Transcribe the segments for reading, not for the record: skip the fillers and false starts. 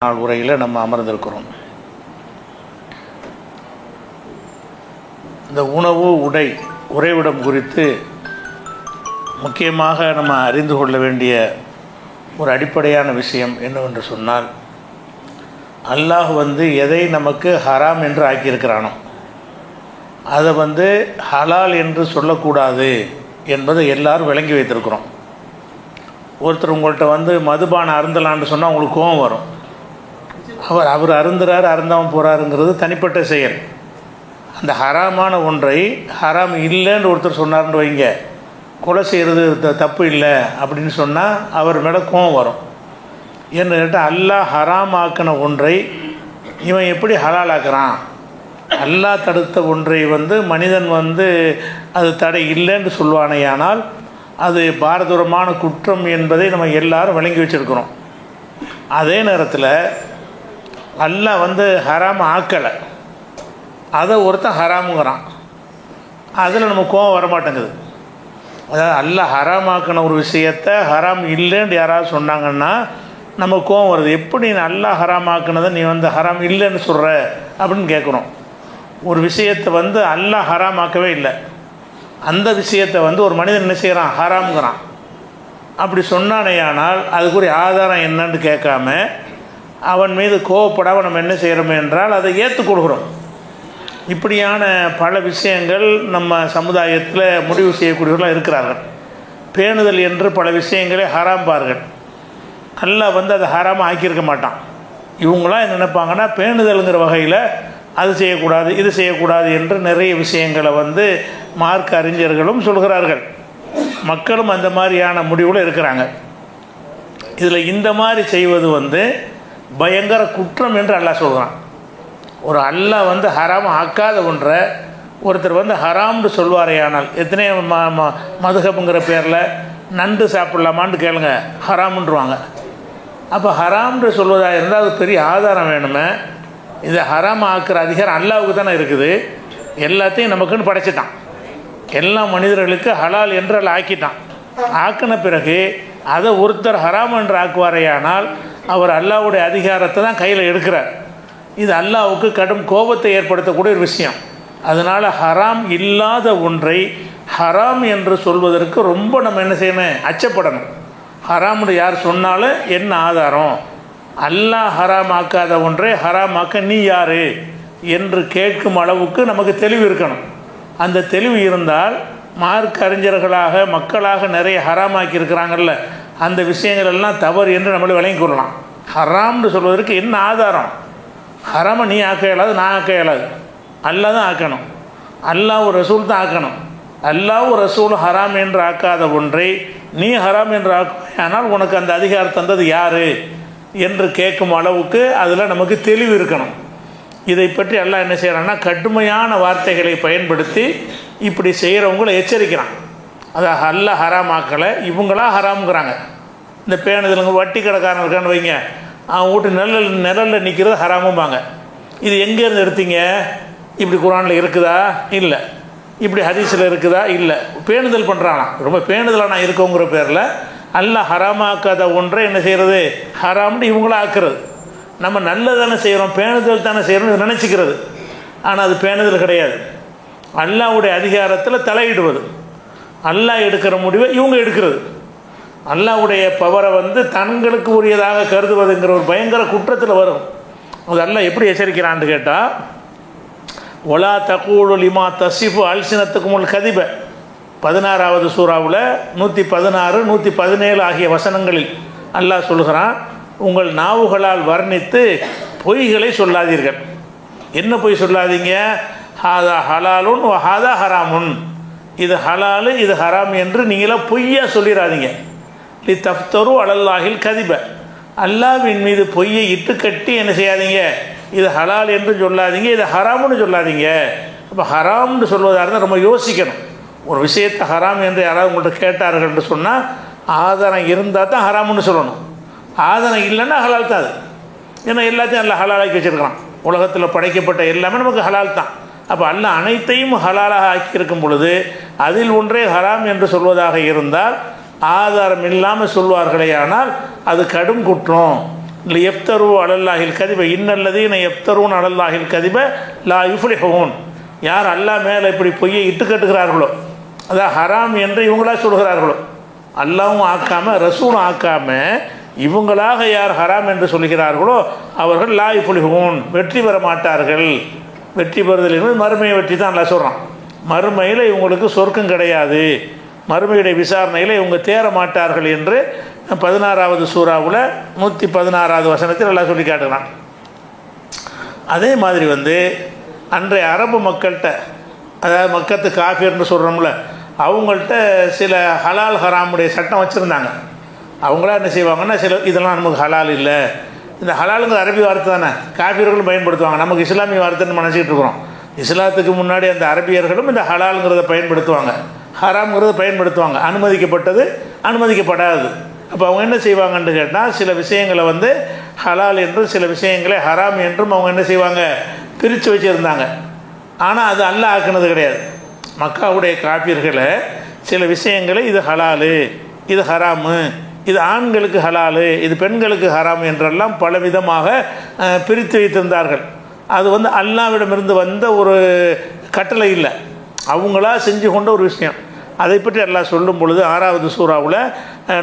நாள் உரையில் நம்ம அமர்ந்திருக்கிறோம். இந்த உணவு உறைவிடம் குறித்து முக்கியமாக நம்ம அறிந்து கொள்ள வேண்டிய ஒரு அடிப்படையான விஷயம் என்னவென்று சொன்னால், அல்லாஹ் எதை நமக்கு ஹராம் என்று ஆக்கியிருக்கிறானோ அதை ஹலால் என்று சொல்லக்கூடாது என்பதை எல்லாரும் விளங்கி வைத்திருக்கிறோம். ஒருத்தர் உங்கள்கிட்ட மதுபானம் அருந்தலான்னு சொன்னால் உங்களுக்கு கோபம் வரும். அவர் அருந்துறாரு, அருந்தாமல் போகிறாருங்கிறது தனிப்பட்ட செயல். அந்த ஹராமான ஒன்றை ஹராம் இல்லைன்னு ஒருத்தர் சொன்னார்னு வைங்க, கொலை செய்கிறது தப்பு இல்லை அப்படின்னு சொன்னால் அவர் மேலே கோபம் வரும். ஏன்னு கேட்டால் அல்லாஹ் ஹராம் ஆக்கின ஒன்றை இவன் எப்படி ஹலால் ஆக்குறான்? அல்லாஹ் தடுத்த ஒன்றை மனிதன் அது தடை இல்லைன்னு சொல்வானேயானால் அது பாரதூரமான குற்றம் என்பதை நம்ம எல்லாரும் விளங்கி வச்சுருக்கிறோம். அதே நேரத்தில் அல்லாஹ் ஹராம் ஆக்கலை, அதை ஒருத்தன் ஹராமுங்கிறான். அதில் நம்ம கோபம் வரமாட்டேங்குது. அதாவது அல்லாஹ் ஹராம் ஆக்கின ஒரு விஷயத்தை ஹராம் இல்லைன்னு யாராவது சொன்னாங்கன்னா நம்ம கோபம் வருது. எப்படி அல்லாஹ் ஹராம் ஆக்கினதை நீ ஹராம் இல்லைன்னு சொல்கிற அப்படின்னு கேட்குறோம். ஒரு விஷயத்தை அல்லாஹ் ஹராம் ஆக்கவே இல்லை, அந்த விஷயத்தை ஒரு மனிதன் என்ன செய்கிறான்? ஹராமுங்கிறான். அப்படி சொன்னானேயானால் அதுக்குரிய ஆதாரம் என்னன்னு கேட்காம அவன் மீது கோவப்படாமல் நம்ம என்ன செய்கிறோம் என்றால் அதை ஏற்றுக்கொள்கிறோம். இப்படியான பல விஷயங்கள் நம்ம சமுதாயத்தில் முடிவு செய்யக்கூடியவர்களாக இருக்கிறார்கள். பேணுதல் என்று பல விஷயங்களே ஹராம்பார்கள். அல்லாஹ் அதை ஹராமாக ஆக்கியிருக்க மாட்டான். இவங்களாம் என்ன நினைப்பாங்கன்னா, பேணுதலுங்கிற வகையில் அது செய்யக்கூடாது இது செய்யக்கூடாது என்று நிறைய விஷயங்களை மார்க்க அறிஞர்களும் சொல்கிறார்கள். மக்களும் அந்த மாதிரியான முடிவில் இருக்கிறாங்க. இதில் இந்த மாதிரி செய்வது பயங்கர குற்றம் என்று அல்லாஹ் சொல்கிறான். ஒரு அல்லாஹ் ஹராம் ஆக்காத ஒன்றை ஒருத்தர் ஹராம்னு சொல்வாரேயானால், எத்தனை மதுஹப்ங்கிற பேரில் நண்டு சாப்பிட்லாமான்னு கேளுங்க, ஹராமுன்றுவாங்க. அப்போ ஹராம்னு சொல்வதாக இருந்தால் அது பெரிய ஆதாரம் வேணுமே. இதை ஹராம் ஆக்குற அதிகாரம் அல்லாவுக்கு தானே இருக்குது. எல்லாத்தையும் நமக்குன்னு படைச்சிட்டான். எல்லா மனிதர்களுக்கு ஹலால் என்று அல்ல ஆக்கிட்டான். ஆக்கின பிறகு அதை ஒருத்தர் ஹராம் என்று ஆக்குவாரையானால் அவர் அல்லாவுடைய அதிகாரத்தை தான் கையில் எடுக்கிறார். இது அல்லாவுக்கு கடும் கோபத்தை ஏற்படுத்தக்கூடிய ஒரு விஷயம். அதனால் ஹராம் இல்லாத ஒன்றை ஹராம் என்று சொல்வதற்கு ரொம்ப நம்ம என்ன செய்யணும்? அச்சப்படணும். ஹராம்னு யார் சொன்னாலும் என்ன ஆதாரம்? அல்லாஹ் ஹராம் ஆக்காத ஒன்றை ஹராம் ஆக்க நீ யார் என்று கேட்கும் அளவுக்கு நமக்கு தெளிவு இருக்கணும். அந்த தெளிவு இருந்தால் மார்க்க அறிஞர்களாக மக்களாக நிறைய ஹராமாக்கி இருக்கிறாங்கல்ல, அந்த விஷயங்கள் எல்லாம் தவறு என்று நம்மளை விளங்கி கொள்ளலாம். ஹராம்னு சொல்வதற்கு என்ன ஆதாரம்? ஹராமை நீ ஆக்க இயலாது, நான் ஆக்க இயலாது. அல்லாஹ் தான் ஆக்கணும். அல்லாஹ் ஒரு ரசூல் தான் ஆக்கணும். அல்லாஹ் ஒரு ரசூல் ஹராம் என்று ஆக்காத ஒன்றை நீ ஹராம் என்று ஆக்குமையானால் உனக்கு அந்த அதிகாரம் தந்தது யார் என்று கேட்கும் அளவுக்கு அதில் நமக்கு தெளிவு இருக்கணும். இதை பற்றி அல்லாஹ் என்ன செய்கிறான்னா, கடுமையான வார்த்தைகளை பயன்படுத்தி இப்படி செய்கிறவங்களை எச்சரிக்கிறான். அதை அல்லாஹ் ஹராம் ஆக்கலை, இவங்களா ஹராம்ங்கிறாங்க. இந்த பேணுதலுங்க வட்டி கடைக்காரன் இருக்கான்னு வைங்க, அவன் வீட்டு நிழலில் நிற்கிறது ஹராமும்பாங்க. இது எங்கேருந்து எடுத்தீங்க? இப்படி குரானில் இருக்குதா? இல்லை. இப்படி ஹதீஸில் இருக்குதா? இல்லை. பேணுதல் பண்ணுறானா, ரொம்ப பேணுதலாக நான் இருக்கோங்கிற பேரில் அல்லாஹ் ஹராமாக்காத ஒன்றை என்ன செய்கிறது? ஹராம்னு இவங்கள ஆக்குறது. நம்ம நல்லதானே செய்கிறோம், பேணுதல் தானே செய்கிறோம்னு நினச்சிக்கிறது. ஆனால் அது பேணுதல் கிடையாது. அல்லாஹ்வுடைய அதிகாரத்தில் தலையிடுவது, அல்லாஹ் எடுக்கிற முடிவை இவங்க எடுக்கிறது. அல்லாஹ்வுடைய பவரை தங்களுக்கு உரியதாக கருதுவதுங்கிற ஒரு பயங்கர குற்றத்தில் வரும். அது அல்லாஹ் எப்படி எச்சரிக்கிறான்னு கேட்டால், ஒலா தகூலு லிமா தசிஃபு அல்சினத்துக்குமுல் கதிப 16வது சூறாவில் 116, 117 ஆகிய வசனங்களில் அல்லாஹ் சொல்கிறான், உங்கள் நாவுகளால் வர்ணித்து பொய்களை சொல்லாதீர்கள். என்ன பொய் சொல்லாதீங்க? ஹாதா ஹலாலுன் ஹாதா ஹராமுன், இது ஹலாலு இது ஹராம் என்று நீங்களாம் பொய்யா சொல்லிடாதீங்க. லி தஃப்தரு அலல்லாஹில் கதிப, அல்லாஹ்வின் மீது பொய்யை இட்டு கட்டி என்ன செய்யாதீங்க? இது ஹலால் என்று சொல்லாதீங்க, இது ஹராம்னு சொல்லாதீங்க. அப்போ ஹராம்னு சொல்வதாக இருந்தால் ரொம்ப யோசிக்கணும். ஒரு விஷயத்தை ஹராம் என்று யாராவது உங்கள்கிட்ட கேட்டார்கள் என்று சொன்னால் ஆதாரம் இருந்தால் தான் ஹராம்னு சொல்லணும். ஆதாரம் இல்லைன்னா ஹலால் தான் அது. ஏன்னா எல்லாத்தையும் அல்லாஹ் ஹலாலாக்கி வச்சுருக்கலாம். உலகத்தில் படைக்கப்பட்ட எல்லாமே நமக்கு ஹலால் தான். அப்போ அல்லாஹ் அனைத்தையும் ஹலாலாக ஆக்கியிருக்கும் பொழுது அதில் ஒன்றே ஹராம் என்று சொல்வதாக இருந்தால் ஆதாரம் இல்லாமல் சொல்வார்களே, ஆனால் அது கடும் குற்றம். இல்லை எஃப்தரு அலல்லாஹில் கதிப இன்னல்லதீன எஃப்தருன் அலல்லாஹில் கதிப லா யுஃப்லிஹூன். யார் அல்லாஹ் மேலே இப்படி பொய்யை இட்டு கட்டுகிறார்களோ, அதான் ஹராம் என்று இவங்களா சொல்கிறார்களோ, அல்லாவும் ஆக்காமல் ரசூலும் ஆக்காமல் இவங்களாக யார் ஹராம் என்று சொல்கிறார்களோ அவர்கள் லா யுஃப்லிஹூன் வெற்றி பெற மாட்டார்கள். வெற்றி பெறுதல் என்பது மறுமையை வெற்றி தான் அல்லாஹ் சொல்கிறான். மறுமையில் இவங்களுக்கு சொர்க்கம் கிடையாது, மறுமையுடைய விசாரணையில் இவங்க தேர மாட்டார்கள் என்று 16வது சூறாவில் 116வது வசனத்தில் எல்லாம் சொல்லி காட்டுகிறான். அதே மாதிரி அன்றைய அரபு மக்கள்கிட்ட, அதாவது மக்கத்து காஃபிர்னு சொல்கிறோம்ல, அவங்கள்ட்ட சில ஹலால் ஹராமுடைய சட்டம் வச்சுருந்தாங்க. அவங்களாம் என்ன செய்வாங்கன்னா, சில இதெல்லாம் நமக்கு ஹலால் இல்லை, இந்த ஹலாலுங்கிற அரபி வார்த்தை தானே காஃபிர்களும் பயன்படுத்துவாங்க, நமக்கு இஸ்லாமிய வார்த்தைன்னு நினச்சிக்கிட்டு இருக்கிறோம். இஸ்லாத்துக்கு முன்னாடி அந்த அரபியர்களும் இந்த ஹலாலுங்கிறத பயன்படுத்துவாங்க, ஹராம்ங்கிறத பயன்படுத்துவாங்க. அனுமதிக்கப்பட்டது அனுமதிக்கப்படாது. அப்போ அவங்க என்ன செய்வாங்கன்னு கேட்டால், சில விஷயங்களை ஹலால் என்றும் சில விஷயங்களை ஹராம் என்றும் அவங்க என்ன செய்வாங்க, பிரித்து வச்சுருந்தாங்க. ஆனால் அது அல்லாஹ் ஆக்குனது கிடையாது. மக்காவுடைய காஃபிர்களை சில விஷயங்களை இது ஹலாலு, இது ஹராமு, இது ஆண்களுக்கு ஹலாலு, இது பெண்களுக்கு ஹராம் என்றெல்லாம் பலவிதமாக பிரித்து வைத்திருந்தார்கள். அது அல்லாஹ்விடமிருந்து வந்த ஒரு கட்டளை இல்லை, அவங்களா செஞ்சு கொண்ட ஒரு விஷயம். அதை பற்றி அல்லாஹ் சொல்லும் பொழுது 6வது சூறாவில்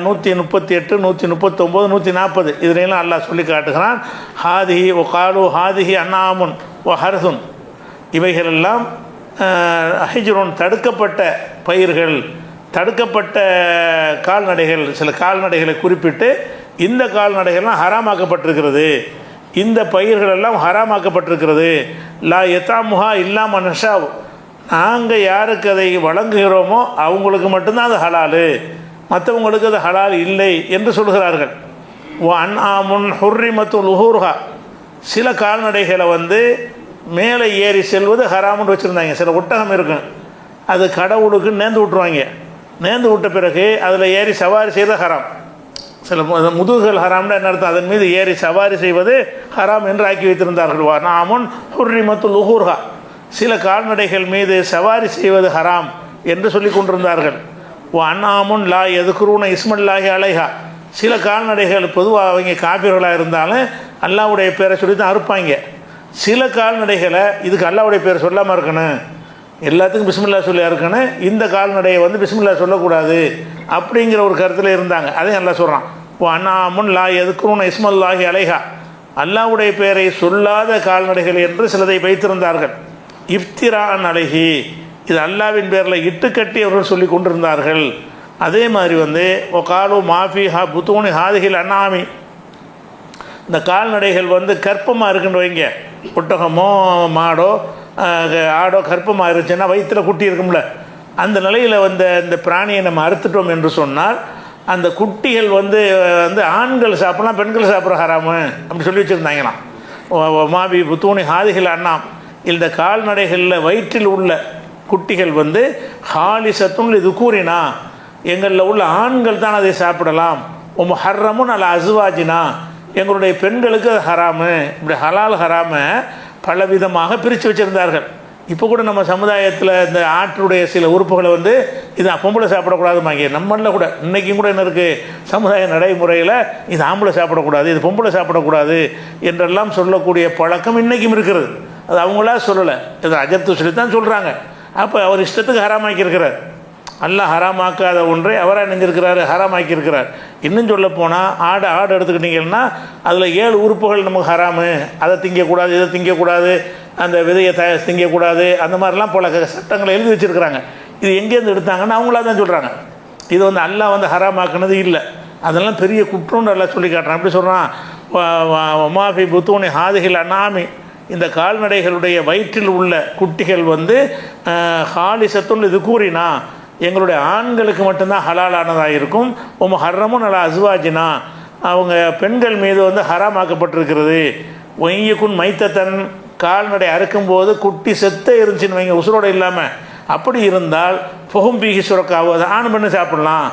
138, 139, 140 இதிலெல்லாம் அல்லாஹ் சொல்லி காட்டுகிறான். ஹாதிஹி ஒ காலு ஹாதிஹி அன்னாமுன் ஒ ஹர்துன், இவைகளெல்லாம் ஹிஜ்ருன் தடுக்கப்பட்ட பயிர்கள், தடுக்கப்பட்ட கால்நடைகள். சில கால்நடைகளை குறிப்பிட்டு இந்த கால்நடைகள்லாம் ஹராமாக்கப்பட்டிருக்கிறது, இந்த பயிர்களெல்லாம் ஹராமாக்கப்பட்டிருக்கிறது. லா எத்தாமுஹா இல்லாம நஷாவ், நாங்கள் யாருக்கு அதை வழங்குகிறோமோ அவங்களுக்கு மட்டும்தான் அது ஹலாலு, மற்றவங்களுக்கு அது ஹலால் இல்லை என்று சொல்கிறார்கள். ஓ அன்ஆமுன் ஹுர்ரிமத்து லுஹூர்ஹா, சில கால்நடைகளை மேலே ஏறி செல்வது ஹராமுன்னு வச்சுருந்தாங்க. சில ஒட்டகம் இருக்கும், அது கடவுளுக்கு நேர்ந்து விட்டுருவாங்க. நேர்ந்து விட்ட பிறகு அதில் ஏறி சவாரி செய்வது ஹராம். சில முதுகுகள் ஹராம்னு என்ன அர்த்தம், அதன் மீது ஏறி சவாரி செய்வது ஹராம் என்று ஆக்கி வைத்திருந்தார்கள். வா நாமுன் ஹுர்ரிமத்து லுஹூர்ஹா, சில கால்நடைகள் மீது சவாரி செய்வது ஹராம் என்று சொல்லி கொண்டிருந்தார்கள். ஓ அன்னாமுன் லா எதுக்குருன இஸ்மல்லாஹி அலைஹா, சில கால்நடைகள் பொதுவாக அவங்க காபிர்களாக இருந்தாலும் அல்லாஹ்வுடைய பேரை சொல்லி தான் அறுப்பாங்க. சில கால்நடைகளை இதுக்கு அல்லாஹ்வுடைய பேரை சொல்லாமல் இருக்கணும், எல்லாத்துக்கும் பிஸ்மில்லா சொல்லி இருக்கணும், இந்த கால்நடையை பிஸ்மில்லா சொல்லக்கூடாது அப்படிங்கிற ஒரு கருத்தில் இருந்தாங்க. அதையும் அல்லாஹ் சொல்கிறான். ஓ அன்னாமுன் லா எதுக்குருன இஸ்மல்லாஹி அலைஹா, அல்லாஹ்வுடைய பேரை சொல்லாத கால்நடைகள் என்று சிலதை வைத்திருந்தார்கள். இஃப்திரான் அலைஹி, இது அல்லாவின் பேரில் இட்டுக்கட்டி அவர்கள் சொல்லி கொண்டிருந்தார்கள். அதே மாதிரி ஓ காலு மாஃபிஹா புத்தூனி ஹாதிகில் அன்னாமி, இந்த கால்நடைகள் கர்ப்பமாக இருக்குன்னு வைங்க, ஒட்டகமோ மாடோ ஆடோ கர்ப்பமாக இருந்துச்சுன்னா வயிற்றில் குட்டி இருக்கும்ல, அந்த நிலையில் இந்த பிராணியை நம்ம அறுத்துட்டோம் என்று சொன்னால் அந்த குட்டிகள் ஆண்கள் சாப்பிடலாம், பெண்கள் சாப்பிட்ற ஹராமு அப்படி சொல்லி வச்சுருந்தாங்களாம். மாபி புத்தூனி ஹாதிகில் அன்னாம், இந்த கால்நடைகளில் வயிற்றில் உள்ள குட்டிகள் ஹாலிசத்துன் இது கூறினா, எங்களில் உள்ள ஆண்கள் தான் அதை சாப்பிடலாம். ஹர்ரமுன் அல அசுவாஜினா, எங்களுடைய பெண்களுக்கு அது ஹராமு. இப்படி ஹலால் ஹராமை பலவிதமாக பிரித்து வச்சுருந்தார்கள். இப்போ கூட நம்ம சமுதாயத்தில் இந்த ஆட்டுடைய சில உறுப்புகளை இது பொம்பளை சாப்பிடக்கூடாதுமாங்க. நம்மளில் கூட இன்றைக்கும் கூட என்ன இருக்குது, சமுதாய நடைமுறையில் இது ஆம்பளை சாப்பிடக்கூடாது, இது பொம்பளை சாப்பிடக்கூடாது என்றெல்லாம் சொல்லக்கூடிய பழக்கம் இன்றைக்கும் இருக்கிறது. அது அவங்களா சொல்லலை, இது அஜத்து சொல்லி தான் சொல்கிறாங்க. அப்போ அவர் இஷ்டத்துக்கு ஹராமாக்கியிருக்கிறார். அல்லாஹ் ஹராமாக்காத ஒன்றை அவராக நினைஞ்சிருக்கிறாரு, ஹராமாக்கியிருக்கிறார். இன்னும் சொல்ல போனால் ஆடு எடுத்துக்கிட்டிங்கன்னா அதில் 7 உறுப்புகள் நமக்கு ஹராமு, அதை திங்கக்கூடாது, இதை திங்கக்கூடாது, அந்த விதையை திங்கக்கூடாது, அந்த மாதிரிலாம் பல சட்டங்களை எழுதி வச்சுருக்கிறாங்க. இது எங்கேருந்து எடுத்தாங்கன்னு அவங்களா தான் சொல்கிறாங்க. இது அல்லாஹ் ஹராமாக்குனது இல்லை, அதெல்லாம் பெரிய குற்றம்னு எல்லாம் சொல்லி காட்டுறான். அப்படி சொல்கிறான். மாஃபி புத்தூனி ஹாதிகில் அன்னாமி, இந்த கால்நடைகளுடைய வயிற்றில் உள்ள குட்டிகள் ஹாலிசத்துன் இது கூறினா, எங்களுடைய ஆண்களுக்கு மட்டும்தான் ஹலாலானதாக இருக்கும். ஹர்ரமுன் அலா அசுவாஜினா, அவங்க பெண்கள் மீது ஹராமாக்கப்பட்டிருக்கிறது. ஒய்யக்குன் மைத்தத்தன், கால்நடை அறுக்கும்போது குட்டி செத்த இருந்துச்சுன்னு வைங்க, உசுரோடு இல்லாமல், அப்படி இருந்தால் ஃபஹும் பீகி சுரக்காவது, ஆண் பெண்ணு சாப்பிட்லாம்.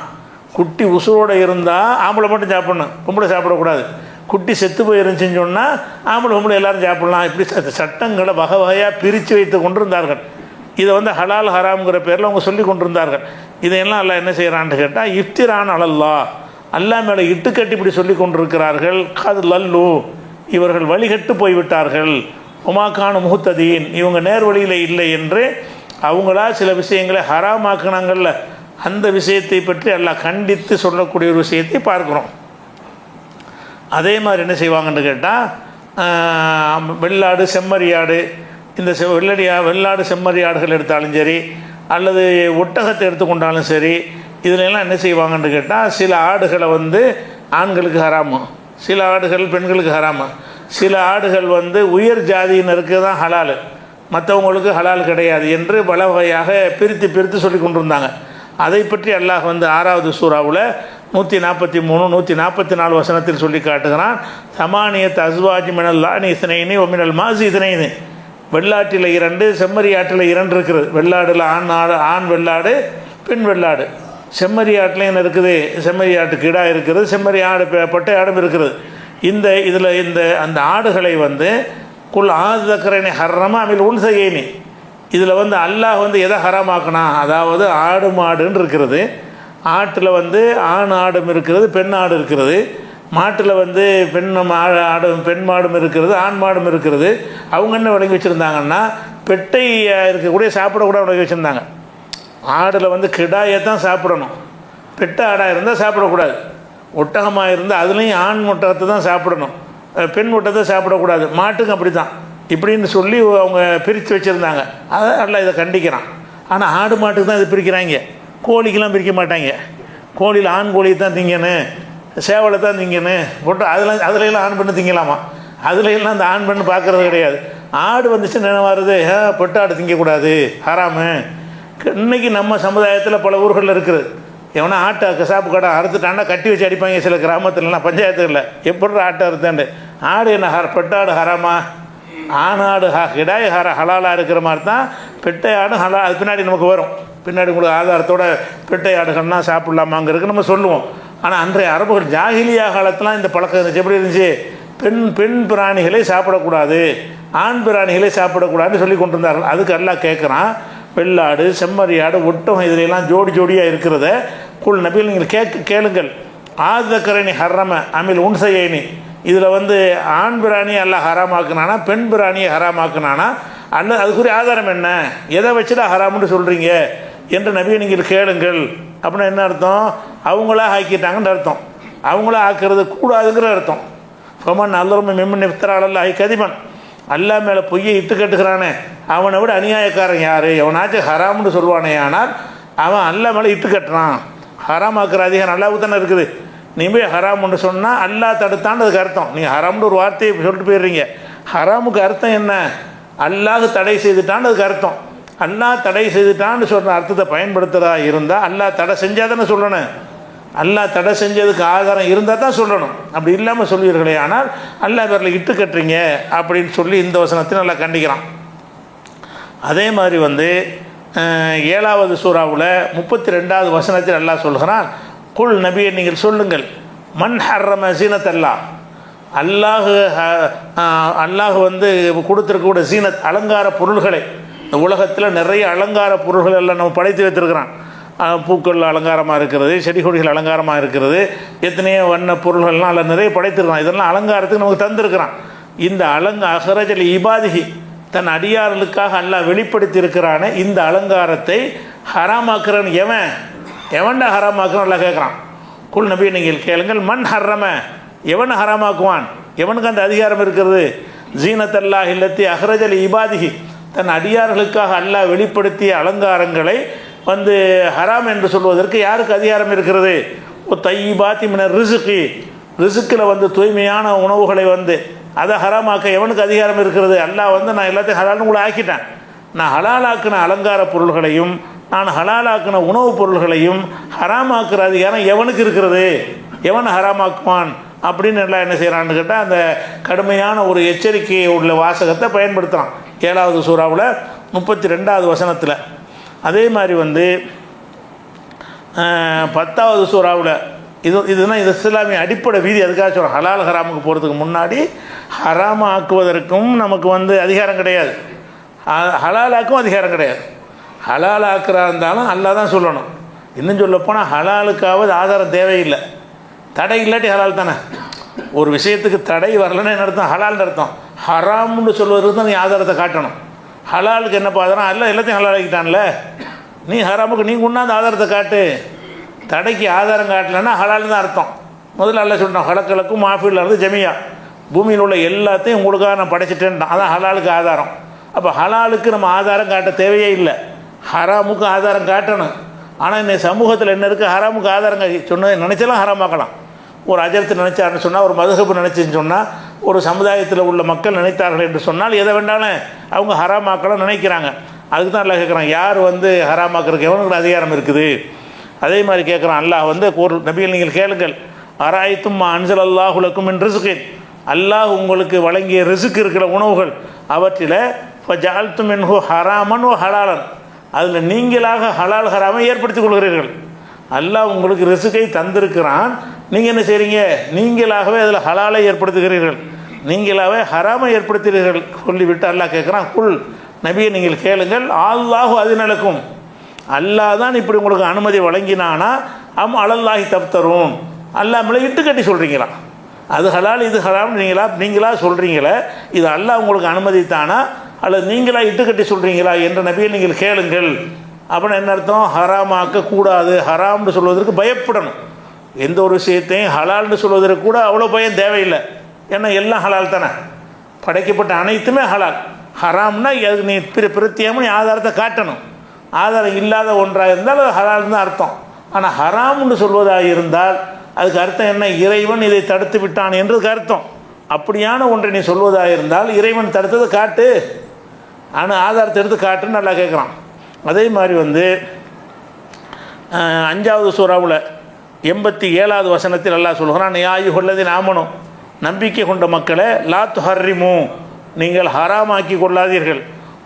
குட்டி உசுரோடு இருந்தால் ஆம்பளை மட்டும் சாப்பிட்ணும், பொம்பளை சாப்பிடக்கூடாது. குட்டி செத்து போயிருந்துச்சின்னு சொன்னால் ஆம்பளை பொம்பளை எல்லோரும் சாப்பிட்லாம். இப்படி சட்டங்களை வகை வகையாக பிரித்து வைத்து கொண்டிருந்தார்கள். இதை ஹலால் ஹராம்ங்கிற பேரில் அவங்க சொல்லி கொண்டிருந்தார்கள். இதையெல்லாம் அல்லாஹ் என்ன செய்கிறான்னு கேட்டால், இஃப்திரான் அலல்லா, அல்லா மேலே இட்டுக்கட்டி இப்படி சொல்லி கொண்டிருக்கிறார்கள். அது லல்லு, இவர்கள் வழிகட்டு போய்விட்டார்கள். உமாக்கான முஹ்ததீன், இவங்க நேர் வழியில் இல்லை என்று அவங்களா சில விஷயங்களை ஹராமாக்குனாங்கள்ல, அந்த விஷயத்தை பற்றி அல்லாஹ் கண்டித்து சொல்லக்கூடிய ஒரு விஷயத்தை பார்க்குறோம். அதே மாதிரி என்ன செய்வாங்கன்னு கேட்டால், வெள்ளாடு செம்மறியாடு, இந்த வெள்ளாடு செம்மறியாடுகள் எடுத்தாலும் சரி, அல்லது ஒட்டகத்தை எடுத்துக்கொண்டாலும் சரி, இதிலெல்லாம் என்ன செய்வாங்கன்னு கேட்டால், சில ஆடுகளை வந்து ஆண்களுக்கு ஹராமு, சில ஆடுகள் பெண்களுக்கு ஹராமு, சில ஆடுகள் வந்து உயர் ஜாதியினருக்கு தான் ஹலால், மற்றவங்களுக்கு ஹலால் கிடையாது என்று பல வகையாக பிரித்து பிரித்து சொல்லி கொண்டிருந்தாங்க. அதை பற்றி அல்லாஹ் வந்து 6வது சூறாவில் 143 144 வசனத்தில் சொல்லி காட்டுகிறான். சமானியத் அஸ்வாஜ் மினல் லானி இஸ்னைனி ஒமினல் மாசி இஸ்னைனி, வெள்ளாட்டில் 2 செம்மறி ஆட்டில் 2 இருக்கிறது. வெள்ளாடில் ஆண் வெள்ளாடு பெண் வெள்ளாடு. செம்மறி ஆட்டிலையும் இருக்குது, செம்மறி ஆட்டு கிடா இருக்கிறது, செம்மறி ஆடு பொட்டை ஆடும் இருக்கிறது. இந்த அந்த ஆடுகளை வந்து குல் ஆதக்கரனை ஹர்ரமா அமில் உன்சையேனி, இதில் வந்து அல்லாஹ் வந்து எதை ஹராமாக்குனா, அதாவது ஆடு மாடுன்னு இருக்கிறது, ஆட்டில் வந்து ஆண் ஆடும் இருக்கிறது, பெண் ஆடு இருக்கிறது, மாட்டில் வந்து பெண் மாடும் இருக்கிறது, ஆண் மாடும் இருக்கிறது. அவங்க என்ன விளங்கி வச்சுருந்தாங்கன்னா, பெட்டை இருக்கக்கூடிய சாப்பிடக்கூட விளங்கி வச்சுருந்தாங்க. ஆடில் வந்து கிடாயை தான் சாப்பிடணும், பெட்டை ஆடாக இருந்தால் சாப்பிடக்கூடாது. ஒட்டகமாக இருந்தால் அதுலேயும் ஆண் ஒட்டகத்தை தான் சாப்பிடணும், பெண் ஒட்டகத்தை சாப்பிடக்கூடாது. மாட்டுக்கு அப்படி தான் இப்படின்னு சொல்லி அவங்க பிரித்து வச்சுருந்தாங்க. அதை நல்லா இதை கண்டிக்கிறான். ஆனால் ஆடு மாட்டுக்கு தான் இது பிரிக்கிறாங்க, கோழிக்கெலாம் பிரிக்க மாட்டாங்க. கோழியில் ஆண் கோழியை தான் திங்கணும், சேவலை தான் திங்கணும், அதுலெல்லாம் ஆண் பெண்ணு திங்கலாமா, அதுலெல்லாம் அந்த ஆண் பெண்ணு பார்க்குறது கிடையாது. ஆடு வந்துச்சு என்ன வருது, பொட்டாடு திங்கக்கூடாது ஹராமு. இன்றைக்கி நம்ம சமுதாயத்தில் பல ஊர்களில் இருக்குது. எவனா ஆட்டை சாப்பு கடை அறுத்துட்டாண்டா கட்டி வச்சு அடிப்பாங்க சில கிராமத்துலலாம், பஞ்சாயத்துகளில். எப்படி ஆட்டை அறுத்தாண்டு, ஆடு என்ன பெட்டாடு ஹராமா, ஆணாடு கிடாய் ஹலாலாக இருக்கிற மாதிரி தான் பெட்டை ஆடு ஹலா. அது பின்னாடி நமக்கு வரும், பின்னாடி உங்களுக்கு ஆதாரத்தோட பெட்டை ஆடுகள்லாம் சாப்பிட்லாமாங்கிறதுக்கு நம்ம சொல்லுவோம். ஆனால் அன்றைய அரபுகள் ஜாகிலியா காலத்துலாம் இந்த பழக்கம் இருந்துச்சு. எப்படி இருந்துச்சு, பெண் பிராணிகளை சாப்பிடக்கூடாது, ஆண் பிராணிகளை சாப்பிடக்கூடாதுன்னு சொல்லி கொண்டு இருந்தார்கள். அதுக்கு எல்லாம் கேட்குறான், வெள்ளாடு செம்மறியாடு ஒட்டகம் இதிலெல்லாம் ஜோடி ஜோடியாக இருக்கிறத குல் நபியில் நீங்கள் கேளுங்கள். ஆதக்கரணி ஹர்ரம அமில் உன்சையேனி, இதில் வந்து ஆண் பிராணியை எல்லாம் ஹராமாக்குனானா பெண் பிராணியை ஹராமாக்குனானா, அல்ல அதுக்குரிய ஆதாரம் என்ன, எதை வச்சுடா ஹராமுன்னு சொல்கிறீங்க என்று நபியை நீங்கள் கேளுங்கள். அப்படின்னா என்ன அர்த்தம், அவங்களா ஆக்கிட்டாங்கன்னு அர்த்தம், அவங்களா ஆக்கிறது கூடாதுங்கிற அர்த்தம். ஃபமன் அல்லரும் மெம்மன் இஃப்தரால் ஆகி கதிபன், அல்லா மேலே பொய்யை இட்டு கட்டுக்கிறானே அவனை விட அநியாயக்காரன் யார், எவனாச்சும் ஹராம்னு சொல்லுவானே, ஆனால் அவன் அல்லா மேலே இட்டு கட்டுறான். ஹராமாக்குற அதிகாரம் அல்லாவுக்கு தானே இருக்குது. நீ போய் ஹராம்னு சொன்னால் அல்லா தடுத்தான்னு அதுக்கு அர்த்தம். நீங்கள் ஹராம்னு ஒரு வார்த்தையை சொல்லிட்டு போயிடுறீங்க. ஹராமுக்கு அர்த்தம் என்ன, அல்லாஹ் தடை செய்துட்டான்னு அதுக்கு அர்த்தம். அல்லாஹ் தடை செய்துட்டான்னு சொல்கிற அர்த்தத்தை பயன்படுத்துகிறதா இருந்தால் அல்லாஹ் தடை செஞ்சால் தானே சொல்லணும், அல்லாஹ் தடை செஞ்சதுக்கு ஆதாரம் இருந்தால் தான் சொல்லணும். அப்படி இல்லாமல் சொல்வீர்களே ஆனால் அல்லாஹ் பேரில் இட்டு கட்டுறீங்க அப்படின்னு சொல்லி இந்த வசனத்தை நல்லா கண்டிக்கிறான். அதே மாதிரி வந்து 7வது சூறாவில் 32வது வசனத்தில் அல்லாஹ் சொல்கிறான், குல் நபியை நீங்கள் சொல்லுங்கள், மன் ஹர்ரம சீனத் அல்லாஹ், அல்லாஹ் வந்து கொடுத்துருக்கக்கூடிய சீனத் அலங்கார பொருள்களை, இந்த உலகத்தில் நிறைய அலங்கார பொருள்கள் எல்லாம் நம்ம படைத்து வைத்திருக்கிறான். பூக்கள் அலங்காரமாக இருக்கிறது, செடி கொடிகள் அலங்காரமாக இருக்கிறது, எத்தனையோ வண்ண பொருள்கள்லாம் அதில் நிறைய படைத்திருக்கிறான். இதெல்லாம் அலங்காரத்துக்கு நமக்கு தந்திருக்கிறான். இந்த அகரஜல் இபாதிகி, தன் அடியார்களுக்காக அல்லாஹ் வெளிப்படுத்தி இருக்கிறானே இந்த அலங்காரத்தை ஹராமாக்குறன் எவன்டா ஹராமாக்குறான் எல்லாம் கேட்குறான். குல் நபி நீங்கள் கேளுங்கள், மண் ஹர்ரம, எவன் ஹராமாக்குவான், எவனுக்கு அந்த அதிகாரம் இருக்கிறது, ஜீனத்தல்லாஹ் இல்லத்தி அஹ்ரஜல் இபாதிகி, தன் அடியார்களுக்காக அல்லாஹ் வெளிப்படுத்திய அலங்காரங்களை வந்து ஹராம் என்று சொல்வதற்கு யாருக்கு அதிகாரம் இருக்கிறது. தையிபாத்தி மினர் ரிசுக்கி, ரிசுக்கில் வந்து தூய்மையான உணவுகளை வந்து அதை ஹராமாக்க எவனுக்கு அதிகாரம் இருக்கிறது. அல்லாஹ் வந்து நான் எல்லாத்தையும் ஹலால்னு கூட ஆக்கிட்டேன், நான் ஹலாலாக்கின அலங்கார பொருள்களையும் நான் ஹலாலாக்கின உணவுப் பொருள்களையும் ஹராமாக்குற அதிகாரம் எவனுக்கு இருக்கிறது, எவன் ஹராமாக்குவான் அப்படின்னு எல்லாம் என்ன செய்கிறான்னு கேட்டால் அந்த கடுமையான ஒரு எச்சரிக்கையை உள்ள வாசகத்தை பயன்படுத்துகிறான் 7வது சூறாவில் 32வது வசனத்தில். அதே மாதிரி வந்து 10வது சூறாவில் இதுதான் இது இஸ்லாமிய அடிப்படை வீதி. அதுக்காக சொல்கிறோம், ஹலால் ஹராமுக்கு போகிறதுக்கு முன்னாடி ஹராம ஆக்குவதற்கும் நமக்கு வந்து அதிகாரம் கிடையாது, ஹலாலாக்கும் அதிகாரம் கிடையாது. ஹலால் ஆக்கிறா இருந்தாலும் அல்லா தான் சொல்லணும். இன்னும் சொல்லப்போனால் ஹலாலுக்காவது ஆதாரம் தேவையில்லை. தடை இல்லாட்டி ஹலால் தானே. ஒரு விஷயத்துக்கு தடை வரலன்னா என்ன அர்த்தம்? ஹலால்னு அர்த்தம். ஹராம்னு சொல்வதற்கு தான் நீ ஆதாரத்தை காட்டணும். ஹலாலுக்கு என்ன ஆதாரம்? அல்ல எல்லாத்தையும் ஹலால் ஆக்கிட்டான்ல, நீ ஹராமுக்கு நீ கொண்டாந்து ஆதாரத்தை காட்டு. தடைக்கு ஆதாரம் காட்டலைன்னா ஹலால் தான் அர்த்தம். முதல்ல அல்ல சொல்லிட்டோம், ஹலக்கலுக்கும் மாஃபில் இருந்து ஜமியா, பூமியில் உள்ள எல்லாத்தையும் உங்களுக்காக நான் படைச்சிட்டேன்ட்டான். அதான் ஹலாலுக்கு ஆதாரம். அப்போ ஹலாலுக்கு நம்ம ஆதாரம் காட்ட தேவையே இல்லை, ஹராமுக்கு ஆதாரம் காட்டணும். ஆனால் இந்த சமூகத்தில் என்ன இருக்குது? ஹராமுக்கு ஆதாரம் சொன்னது நினச்சாலும் ஹராமாக்கலாம். ஒரு அஜரத்து நினைச்சாருன்னு சொன்னால், ஒரு மதுஹபு நினச்சின்னு சொன்னால், ஒரு சமுதாயத்தில் உள்ள மக்கள் நினைத்தார்கள் என்று சொன்னால் எதை வேண்டாலும் அவங்க ஹராமாக்கலாம் நினைக்கிறாங்க. அதுக்கு தான் அல்லாஹ் கேட்குறான், யார் ஹராமாக்கிறதுக்கு எவனுக்கு அதிகாரம் இருக்குது? அதே மாதிரி கேட்குறான் அல்லாஹ் ஒரு நபிகள் நீங்கள் கேளுங்கள், அராய்த்தும் அன்சல் அல்லாஹுலக்கும் என் ரிசுக்கு, அல்லாஹ் உங்களுக்கு வழங்கிய ரிசுக்கு இருக்கிற உணவுகள் அவற்றில் ஜால்த்தும் என்ஹோ ஹராமன் ஓ ஹலாலன், அதில் நீங்களாக ஹலால் ஹராமை ஏற்படுத்திக் கொள்கிறீர்கள். அல்லாஹ் உங்களுக்கு ரிசுக்கை தந்திருக்கிறான், நீங்கள் என்ன செய்கிறீங்க? நீங்களாகவே அதில் ஹலாலை ஏற்படுத்துகிறீர்கள், நீங்களாகவே ஹராமை ஏற்படுத்துகிறீர்கள் சொல்லிவிட்டு அல்லாஹ் கேட்குறான், குல் நபியை நீங்கள் கேளுங்கள், அல்லாஹு அதினலுக்கும், அல்லாஹ் தான் இப்படி உங்களுக்கு அனுமதி வழங்கினானா அம் அலல்லாஹி தப்தரும், அல்லாஹ் மேலே இட்டு கட்டி சொல்கிறீங்களா? அது ஹலால் இது ஹராம் நீங்களா சொல்கிறீங்களே, இது அல்லாஹ் உங்களுக்கு அனுமதித்தானா அல்லது நீங்களா இட்டுக்கட்டி சொல்கிறீங்களா என்ற நபியை நீங்கள் கேளுங்கள். அப்படின்னா என்ன அர்த்தம்? ஹராமாக்க கூடாது, ஹராம்னு சொல்வதற்கு பயப்படணும். எந்த ஒரு விஷயத்தையும் ஹலால்னு சொல்வதற்கு கூட அவ்வளோ பயம் தேவையில்லை. ஏன்னா எல்லாம் ஹலால் தானே, படைக்கப்பட்ட அனைத்துமே ஹலால். ஹராம்னா அது நீ பிரத்தியமாக நீ ஆதாரத்தை காட்டணும். ஆதாரம் இல்லாத ஒன்றாக இருந்தால் அது ஹலால்னு தான் அர்த்தம். ஆனால் ஹராம்னு சொல்வதாக இருந்தால் அதுக்கு அர்த்தம் என்ன? இறைவன் இதை தடுத்து விட்டான் என்றதுக்கு அர்த்தம். அப்படியான ஒன்றை நீ சொல்வதாக இருந்தால் இறைவன் தடுத்ததை காட்டு, ஆனால் ஆதாரத்தை எடுத்து காட்டுன்னு நல்லா கேட்குறான். அதே மாதிரி 5வது சூறாவில் 87வது வசனத்தில் அல்லாஹ் சொல்கிறான், யாயு கொள்ளதி நாமனும், நம்பிக்கை கொண்ட மக்களே, லா துஹர்ரிமு, நீங்கள் ஹராமாக்கி கொள்ளாதீர்கள்,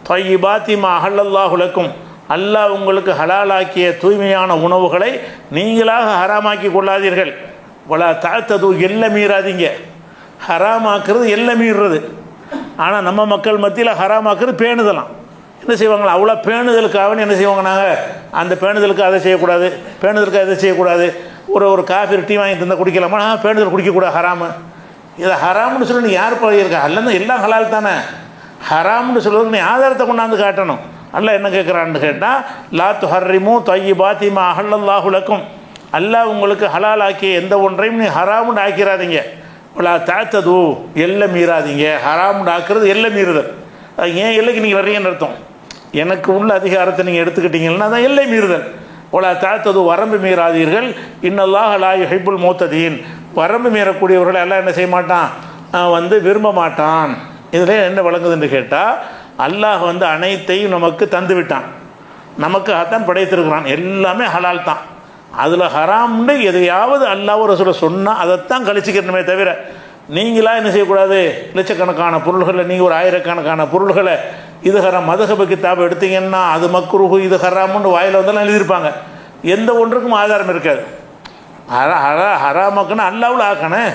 தொய்யிபாத்தி மா அஹல்லல்லாஹுலக்கும், அல்லாஹ் உங்களுக்கு ஹலாலாக்கிய தூய்மையான உணவுகளை நீங்களாக ஹராமாக்கி கொள்ளாதீர்கள். வலா தாழ்த்தது எல்லை மீறாதீங்க. ஹராமாக்குறது எல்லை மீறுறது. ஆனால் நம்ம மக்கள் மத்தியில் ஹராமாக்குறது பேணுதலாம். என்ன செய்வாங்களா? அவ்வளோ பேணுதலுக்காக என்ன செய்வாங்க? நாங்கள் அந்த பேணுதலுக்கு அதை செய்யக்கூடாது, பேணுதலுக்கு அதை செய்யக்கூடாது. ஒரு காஃபி டீ வாங்கி தந்தால் குடிக்கலாமா? பேணுதல் குடிக்கக்கூடாது, ஹராமு. இதை ஹராம்னு சொல்லி நீ யார் பழகிருக்கா? அல்லது எல்லாம் ஹலால் தானே. ஹராம்னு சொல்கிறதுக்கு நீ ஆதாரத்தை கொண்டாந்து காட்டணும். அல்லாஹ் என்ன கேட்குறான்னு கேட்டால், லா துஹர்ரிமு தொய்யிபாத்தி மா அஹல்லல்லாஹுலக்கும், அல்லாஹ் உங்களுக்கு ஹலால் ஆக்கிய எந்த ஒன்றையும் நீ ஹராமுன்னு ஆக்கிறாதீங்க. லா தாழ்த்தது எல்லை மீறாதீங்க. ஹராமுன்னு ஆக்குறது எல்லை மீறுதல். அது ஏன் எல்லைக்கு நீங்கள் வர்றீங்கன்னு அர்த்தம். எனக்கு உள்ள அதிகாரத்தை நீங்கள் எடுத்துக்கிட்டீங்கன்னா தான் எல்லை மீறுதல். ஒலா தாழ்த்தது வரம்பு மீறாதீர்கள். இன்னல்லாஹ் லா யுஹிப்புல் முஅ்ததீன், வரம்பு மீறக்கூடியவர்களை எல்லாம் என்ன செய்ய மாட்டான்? விரும்ப மாட்டான். இதில் என்ன வழங்குதுன்னு கேட்டால், அல்லாஹ் அனைத்தையும் நமக்கு தந்து விட்டான், நமக்கு அதான் படைத்திருக்கிறான், எல்லாமே ஹலால் தான். அதில் ஹராம்னு எதையாவது அல்லாஹ் ரசூலை சொன்னால் அதைத்தான் கழிச்சிக்கிறணுமே தவிர, நீங்களாக என்ன செய்யக்கூடாது? லட்சக்கணக்கான பொருள்களை, நீங்கள் ஒரு ஆயிரக்கணக்கான பொருள்களை இது ஹராம் மதுஹபு கிதாபை எடுத்தீங்கன்னா அது மக்ரூஹு இது ஹராமுன்னு வாயில் வந்தாலும் எழுதியிருப்பாங்க. எந்த ஒன்றுக்கும் ஆதாரம் இருக்காது. ஹராமாக்குன்னு அல்லாவில் ஆக்கணும்.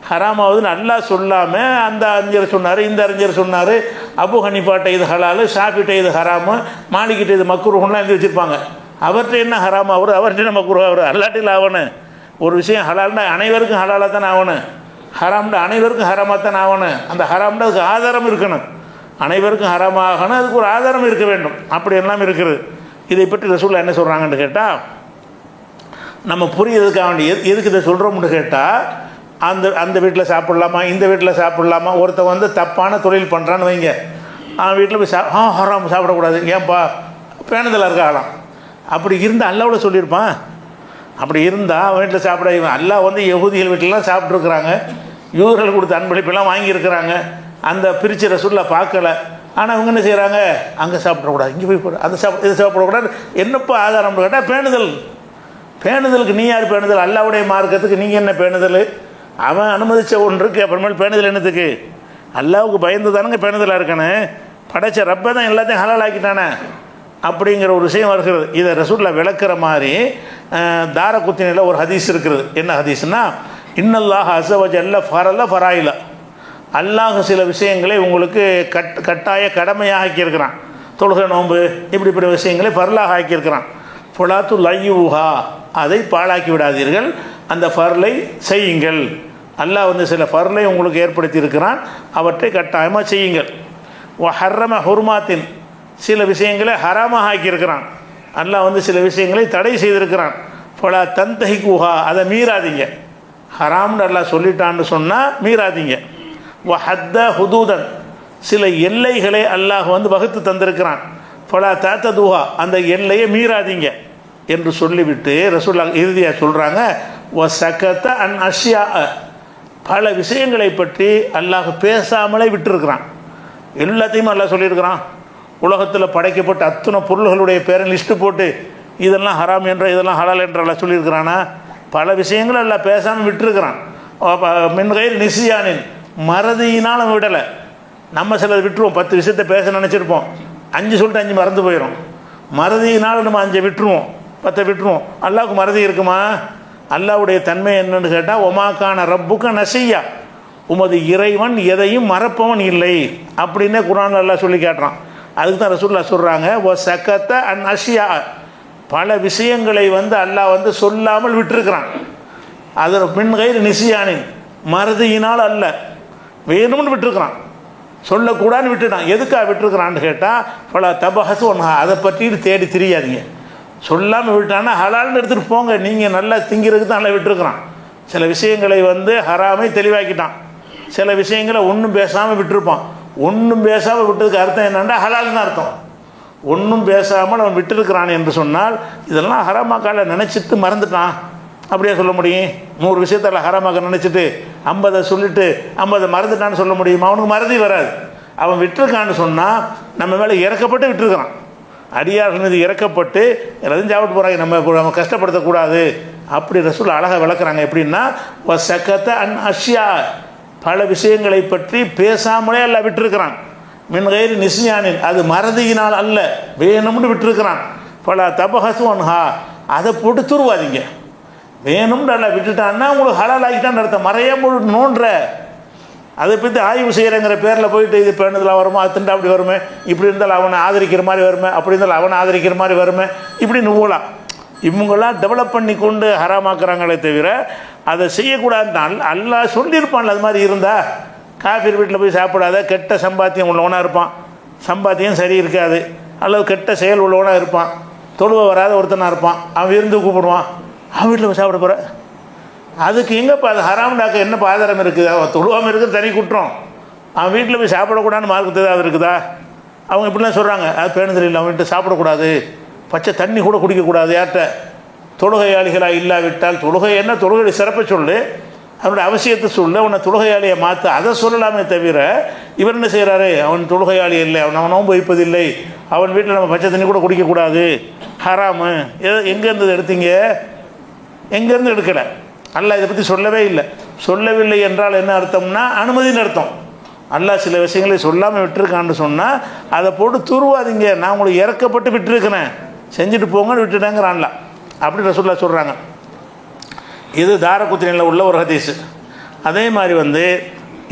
ஹராமாவதுன்னு அல்லாஹ் சொல்லாமல் அந்த அறிஞர் சொன்னார், இந்த அறிஞர் சொன்னார், அபு ஹனீஃபாட்ட இது ஹலாலு, ஷாஃபிட்ட இது ஹராமு, மாலிகிட்ட இது மக்ரூஹுலாம் எழுதி வச்சுருப்பாங்க. அவர்கிட்ட என்ன ஹராம் ஆகுது, அவர்கிட்ட என்ன மக்ரூஹ் ஆகுது? அல்லாட்டில் ஆகணும். ஒரு விஷயம் ஹலால்னா அனைவருக்கும் ஹலாலாக தான் ஆகணும், ஹராம்னா அனைவருக்கும் ஹராமாக தான் ஆகணும். அந்த ஹராம்னா அதுக்கு ஆதாரம் இருக்கணும். அனைவருக்கும் ஹராமாகணும், அதுக்கு ஒரு ஆதாரம் இருக்க வேண்டும். அப்படி எல்லாம் இருக்குது. இதை பற்றி ரசூலுல்லாஹ் என்ன சொல்கிறாங்கன்னு கேட்டால், நம்ம புரியறதுக்காக வேண்டிய எதுக்கு இதை சொல்கிறோம்னு கேட்டால், அந்த வீட்டில் சாப்பிட்லாமா, இந்த வீட்டில் சாப்பிட்லாமா, ஒருத்தன் தப்பான தொழில் பண்ணுறான்னு வைங்க, வீட்டில் போய் ஹராம் சாப்பிடக்கூடாது, ஏன்பா பேணுதலாக இருக்கலாம். அப்படி இருந்தால் அல்லாவோட சொல்லியிருப்பான். அப்படி இருந்தால் அவன் வீட்டில் சாப்பிட, அல்லாஹ் யஹூதிகள் வீட்டிலலாம் சாப்பிட்ருக்குறாங்க, யூதர்கள் கொடுத்த அன்பளிப்பெல்லாம் வாங்கியிருக்கிறாங்க. அந்த பிரிச்சு ரசூலுல்லாஹ் பார்க்கல. ஆனால் அவங்க என்ன செய்கிறாங்க? அங்கே சாப்பிடக்கூடாது, இங்கே போய் அந்த இதை சாப்பிடக்கூடாது. என்னப்பா ஆதாரம்னு கேட்டால் பேணுதல். பேணுதலுக்கு நீ யார் பேணுதல்? அல்லாவுடைய மார்க்கத்துக்கு நீங்கள் என்ன பேணுதல்? அவன் அனுமதித்த ஒன்றுக்கு அப்புறமேல் பேணுதல் என்னத்துக்கு? அல்லாவுக்கு பயந்து தானுங்க பேணுதலாக இருக்கணும். படைச்ச ரப்பை தான் எல்லாத்தையும் ஹலால் ஆக்கிட்டானே அப்படிங்கிற ஒரு விஷயம் வருகிறது. இதை ரசூலுல்லாஹ் விளக்குற மாதிரி தாரகுத்தினில் ஒரு ஹதீஸ் இருக்கிறது. என்ன ஹதீஸ்னா, இன்னல்லாஹ் அஸவஜல்ல ஃபரல ஃபராயில, அல்லாஹ் சில விஷயங்களை உங்களுக்கு கட்டாய கடமையாக ஆக்கியிருக்கிறான். தொழுகை நோன்பு இப்படி விஷயங்களை ஃபர்லாக ஆக்கியிருக்கிறான். ஃபுலாத்து லையூஹா, அதை பாழாக்கி விடாதீர்கள். அந்த ஃபர்லை செய்யுங்கள். அல்லாஹ் வந்து சில ஃபர்லை உங்களுக்கு ஏற்படுத்தி இருக்கிறான், அவற்றை கட்டாயமாக செய்யுங்கள். ஹர்ரம ஹுர்மாத்தின், சில விஷயங்களை ஹராமாக ஆக்கியிருக்கிறான். அல்லாஹ் வந்து சில விஷயங்களை தடை செய்திருக்கிறான். ஃபலா தந்தஹிகுஹா, அதை மீறாதீங்க. ஹராம்னு அல்லாஹ் சொல்லிட்டான்னு சொன்னால் மீறாதீங்க. ஹத்த ஹுதூதன், சில எல்லைகளை அல்லாஹ் வந்து வகுத்து தந்திருக்கிறான். ஃபலா தஅததுஹா, அந்த எல்லையை மீறாதீங்க என்று சொல்லிவிட்டு ரசூலுல்லாஹ் இறுதியாக சொல்கிறாங்க, சகத அன் அஷ்யா, பல விஷயங்களை பற்றி அல்லாஹ் பேசாமலே விட்டுருக்கிறான். எல்லாத்தையும் அல்லாஹ் சொல்லியிருக்கிறான். உலகத்தில் படைக்கப்பட்ட அத்தனை பொருள்களுடைய பேரை லிஸ்ட்டு போட்டு இதெல்லாம் ஹராம் என்ற இதெல்லாம் ஹலால் என்ற அல்லாஹ் சொல்லியிருக்கிறானா? பல விஷயங்கள் அல்லாஹ் பேசாமல் விட்டுருக்கிறான். மின்கைர் நிசியானின், மறதியினால் அவன் விடலை. நம்ம சிலது விட்டுருவோம், 10 விஷயத்தை பேச நினச்சிருப்போம், 5 சொல்லிட்டு 5 மறந்து போயிடும். மறதியினால் நம்ம 5 விட்டுருவோம், 10 விட்டுருவோம். அல்லாஹ்வுக்கு மறதி இருக்குமா? அல்லாஹ்வுடைய தன்மை என்னன்னு கேட்டால், ஒமாக்கான ரப்புக்க நசியா, உமது இறைவன் எதையும் மறப்பவன் இல்லை அப்படின்னே குர்ஆன்ல அல்லாஹ் சொல்லி காட்டுறான். அதுக்கு தான் ரசூலுல்லாஹ் சொல்கிறாங்க, ஓ சக்கத்த அன் அஷ்யா, பல விஷயங்களை வந்து அல்லாஹ் வந்து சொல்லாமல் விட்டுருக்கிறான். அது மின்கைர் நிசியானின், மறதியினால் அல்ல, வேணும்னு விட்டுருக்கிறான், சொல்லக்கூடாதுன்னு விட்டுட்டான். எதுக்காக விட்டுருக்கிறான்னு கேட்டால், பல தபஹசு ஒன்றா, அதை பற்றிட்டு தேடி தெரியாதீங்க. சொல்லாமல் விட்டான்னா ஹலால்னு எடுத்துகிட்டு போங்க, நீங்கள் நல்லா திங்கிறதுக்கு தான் நல்லா விட்டுருக்குறான். சில விஷயங்களை வந்து ஹராமை தெளிவாக்கிட்டான், சில விஷயங்களை ஒன்றும் பேசாமல் விட்டுருப்பான். ஒன்றும் பேசாமல் விட்டதுக்கு அர்த்தம் என்னென்னா ஹலால்னு அர்த்தம். ஒன்றும் பேசாமல் அவன் விட்டுருக்கிறான் என்று சொன்னால், இதெல்லாம் ஹராமாக்கால நினச்சிட்டு மறந்துட்டான் அப்படியே சொல்ல முடியும்? 100 விஷயத்தில் ஹராமாக்க நினச்சிட்டு 50 சொல்லிட்டு 50 மறந்துட்டான்னு சொல்ல முடியுமா? அவனுக்கு மறதி வராது. அவன் விட்டுருக்கான்னு சொன்னால் நம்ம மேலே இறக்கப்பட்டு விட்டுருக்கிறான். அடியார்கள் மீது இறக்கப்பட்டு எல்லாத்தையும் சாப்பிட்டு போகிறாங்க, நம்ம கஷ்டப்படுத்தக்கூடாது அப்படி ரசூல் அழகாக விளக்குறாங்க. எப்படின்னா, சக்கத்த அன் அஷ்யா, பல விஷயங்களை பற்றி பேசாமலே அல்ல விட்டுருக்கிறான். மின்கைர் நிசியானின், அது மறதியினால் அல்ல, வேணும்னு விட்டுருக்கிறான். பல தபஹசு அன்ஹா, அதை போட்டு துருவாதீங்க. வேணும்னு அல்ல விட்டுட்டான்னா உங்களுக்கு ஹலால் ஆகிட்டான்னு அர்த்தம். மறையாம நோன்ற அதை பற்றி ஆய்வு செய்கிறங்கிற பேரில் போயிட்டு இது பேணுதலாக வருமா, அது அப்படி வருமே, இப்படி இருந்தாலும் அவனை ஆதரிக்கிற மாதிரி வருமே, அப்படி இருந்தாலும் அவனை ஆதரிக்கிற மாதிரி வருமே, இப்படி நுவலாம். இவங்களாம் டெவலப் பண்ணி கொண்டு ஹராமாக்குறாங்களே தவிர அதை செய்யக்கூடாதுன்னு அல்லாஹ் சொல்லியிருப்பான்ல. அது மாதிரி இருந்தால் காஃபிர் வீட்டில் போய் சாப்பிடாத, கெட்ட சம்பாத்தியம் உள்ளவனாக இருப்பான், சம்பாத்தியம் சரி இருக்காது, அல்லது கெட்ட செயல் உள்ளவனாக இருப்பான், தொழுவ வராத ஒருத்தனாக இருப்பான், அவன் விருந்து கூப்பிடுவான், அவன் வீட்டில் போய் சாப்பிட போகிற, அதுக்கு எங்கேப்பா அது ஹராம்டாக்க என்னப்பா ஆதாரம் இருக்குது? அவன் தொழுவாமல் இருக்கிறது தனி குற்றம், அவன் வீட்டில் போய் சாப்பிடக்கூடாதுன்னு மார்க்கத்து ஏதாவது இருக்குதா? அவங்க இப்படிலாம் சொல்கிறாங்க, அது பேணுதல் இல்லை, அவன் வீட்டு சாப்பிடக்கூடாது, பச்சை தண்ணி கூட குடிக்கக்கூடாது. யார்கிட்ட? தொழுகையாளிகளாக இல்லாவிட்டால், தொழுகை என்ன, தொழுகை சிறப்பை சொல்லு, அவனுடைய அவசியத்தை சொல்லு, அவனை தொழுகையாளியை மாற்ற, அதை சொல்லலாமே தவிர இவர் என்ன செய்கிறாரு, அவன் தொழுகையாளி இல்லை, அவன் நோன்பு வைப்பதில்லை, அவன் வீட்டில் நம்ம பச்சை தண்ணி கூட குடிக்கக்கூடாது, ஹராமு, எங்கேருந்து எடுத்தீங்க? எங்கேருந்து எடுக்கலை? அல்லாஹ் இதை பற்றி சொல்லவே இல்லை. சொல்லவில்லை என்றால் என்ன அர்த்தம்னா அனுமதின்னு அர்த்தம். அல்லாஹ் சில விஷயங்களை சொல்லாமல் விட்டுருக்கான்னு சொன்னால் அதை போட்டு துருவாதீங்க, நான் உங்களுக்கு இறக்கப்பட்டு விட்டுருக்கிறேன், செஞ்சுட்டு போங்கன்னு விட்டுட்டேங்கிறான்ல. அப்படி ரசூலுல்லாஹ் சொல்கிறாங்க. இது தாரகுத்னியில் உள்ள ஒரு ஹதீஸு. அதே மாதிரி வந்து